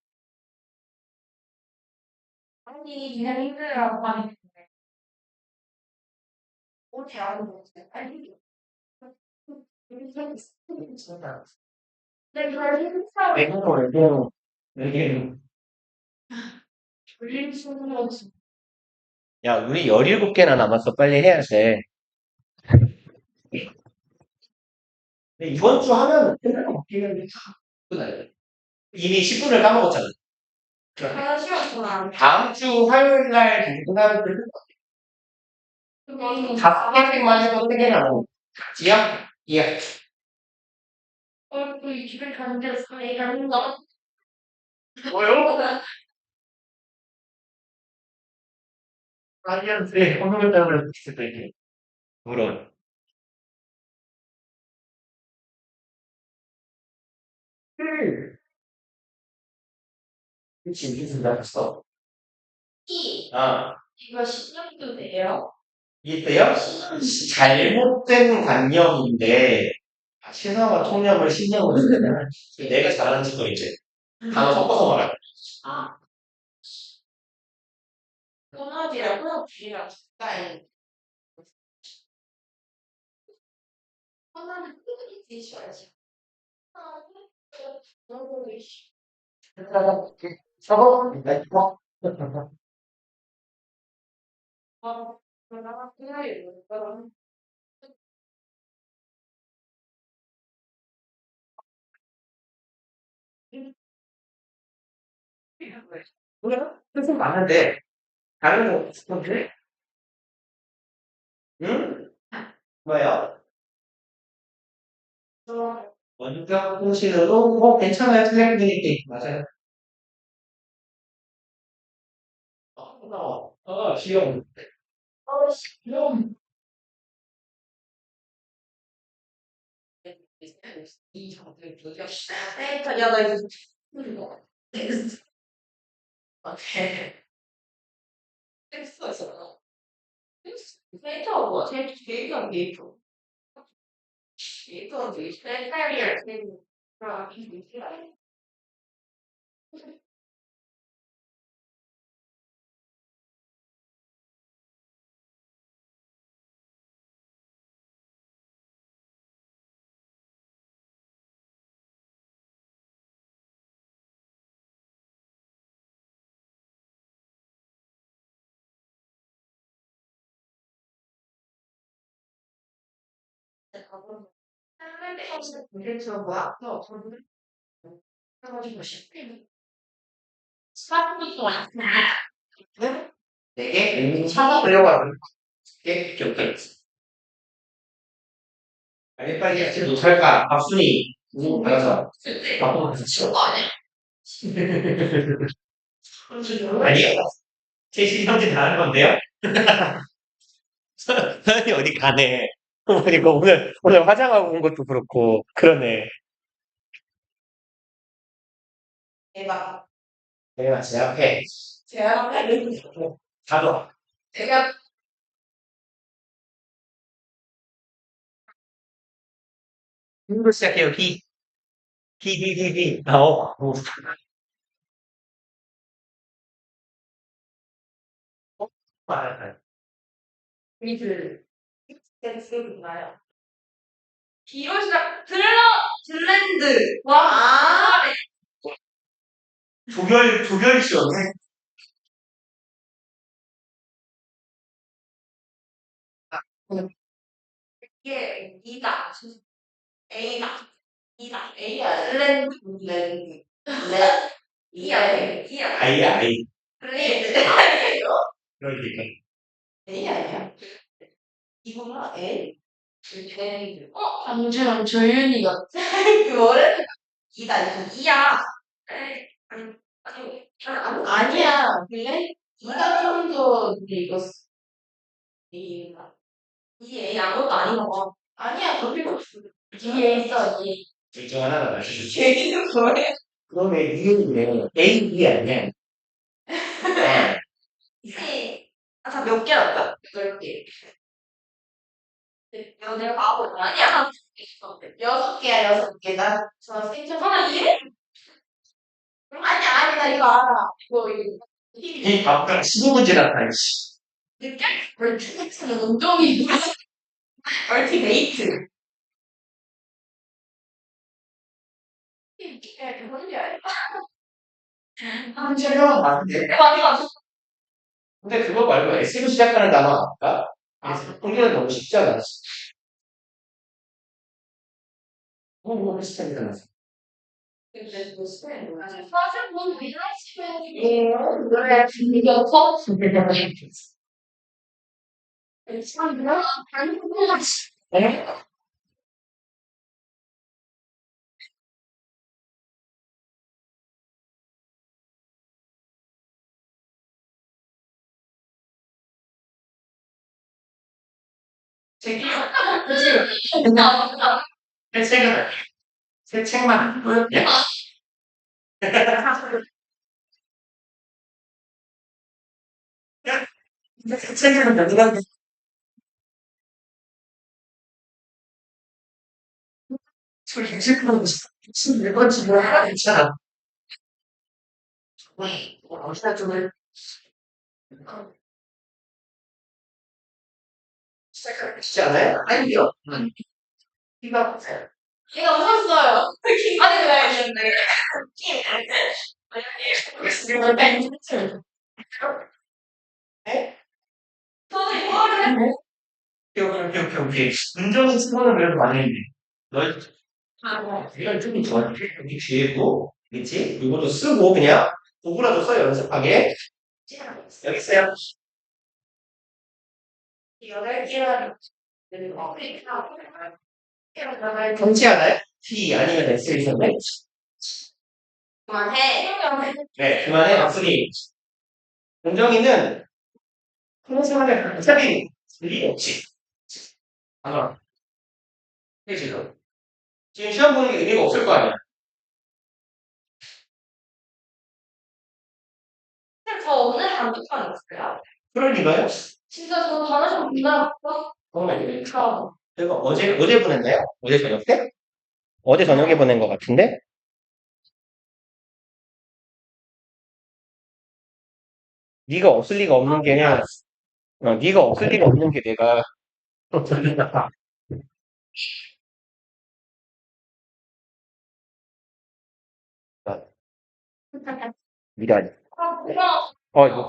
아니, 그냥 힘들어. 아니, 뭐 대하는 거지? 아니, 근데 그걸 힘들어. 외계인. 졸릴 수는 없어. 야, 우리 17개나 남았어. 빨리 해야 돼. 근데 이번 주 하면 끝날 것 같긴 한데, 이미 10분을 까먹었잖아. 하나 쉬었구나. 다음 주 화요일 날 끝나면 끝날 것 그건 같아. 5개씩만 해도 3개 나고. 지야? 이야. 또 집에 가는데 사이 가는 거. 뭐요? 아니한테 성형을 때문에 붙일 수도 있지. 물론. 그치, 무슨 생각했어? 이, 아, 이거 신념도 돼요? 이때요? 잘못된 관념인데, 신화와 통념을 신념으로 쓰면 내가 잘하는 짓도 이제 단어 섞어서 말할 아, 혼합이랑 불이랑 스타일. 혼합은 끝이 있어야지. 너무 저거? 그러다가 끝나요. 뭐야? 뜻은 많은데, 다른 거 없던데? 응? 뭐요? 원격 통신으로, 괜찮아요. 틀림들이 맞아요. 시험. 시험. 이 정도의 교정. 야, 나 이거 이거 텍스트. 오케이. 텍스트가 있었나? 텍스트. 데이터가 데이터가 데이터. 데이터가 데이터. 데이터를 그럼 이 데이터가 가보는 거. 텍스트가 뭐야? 너 없었는데? 해가지고 싶대. 스마트폰도 왔나? 되게 찾아보려고 하는 게 기억돼. 빨리빨리 같이 못할까? 밥순이. 알아서. 바쁘면 같이. 그거 아니야? 아니요. 제 신경질 다 하는 건데요? 선이 어디 가네. 그러니까 오늘 화장하고 온 것도 그렇고, 그러네. 대박. 내가 제압해. 제가 가도. 제가 힘으로 시작해요, 히. 히. 아, 미들 텍스트인가요? 비로 시작 들랜드 와 조별 시험에 이게 이다 A다 이다 A야 랜드 이야 아이. 랜드 아니에요? 그러니까. A 아니야? 이구나 A 안주랑 조윤이가 뭐래? 이다 이야 아니야 그래? 이가 좀더 이거 이 A 아무것도 아닌가 봐 아니야 너 필요 없어 뒤에 있어 이 둘 중 하나가 맞추시 얘는 뭐래? 그러면 이게 A, B 아니야? 이 다 몇 개 났다? 8개 내가 바보 아니야. 6개야, 6개. 저 생전 하나 일? 아니, 나 이거 알아. 이거. 이 밥그릇 15문제 같다, 이씨. 멀티매트는 운동이 멀티메이트. 한 설명은 맞는데. 맞아. 근데 그거 말고 S로 시작하는 단어 아닐까? 통계는 너무 쉽지 않았어. 비슷하게 나왔어. 사실 뭔 위라시면 노래 이거 커? 참 뭐야? 네? 그치? 새 책은, 새 책만 보였냐? 새 책은 누가 술 20% 21번째 뭐야? 괜찮아. 어디다 좀 시작하기 쉽지 않아요? 아니요. 이거 보세요. 얘가 웃었어요. 아니, 왜? 네? 선생님, 뭐를 해? 오케이. 운전이 수고는 그래도 많이 했네. 너, 아, 이건 좀 더, 여기 뒤에도, 있지? 이것도 쓰고, 그냥, 도구라도 써, 연습하게. 여기 있어요. 8개나 경치 하나요? T 아니면 S 있었네? 그만해. 네, 그만해, 박수기. 공정이는 그런 생활에 어차피 일이 없지. 아마, 지금. 지금 시험 보는 게 의미가 없을 거 아니야. 저 오늘 단톡방 있어요. 그럴 리가요? 진짜 저 단어좀 본다. 정말. 저. 내가 어제 보냈나요? 어제 저녁 때? 어제 저녁에 보낸 것 같은데? 네가 없을 리가 없는 게, 네가 없을 리가 없는 게 내가 또 들린다. 미안. 아, 고마워. 이거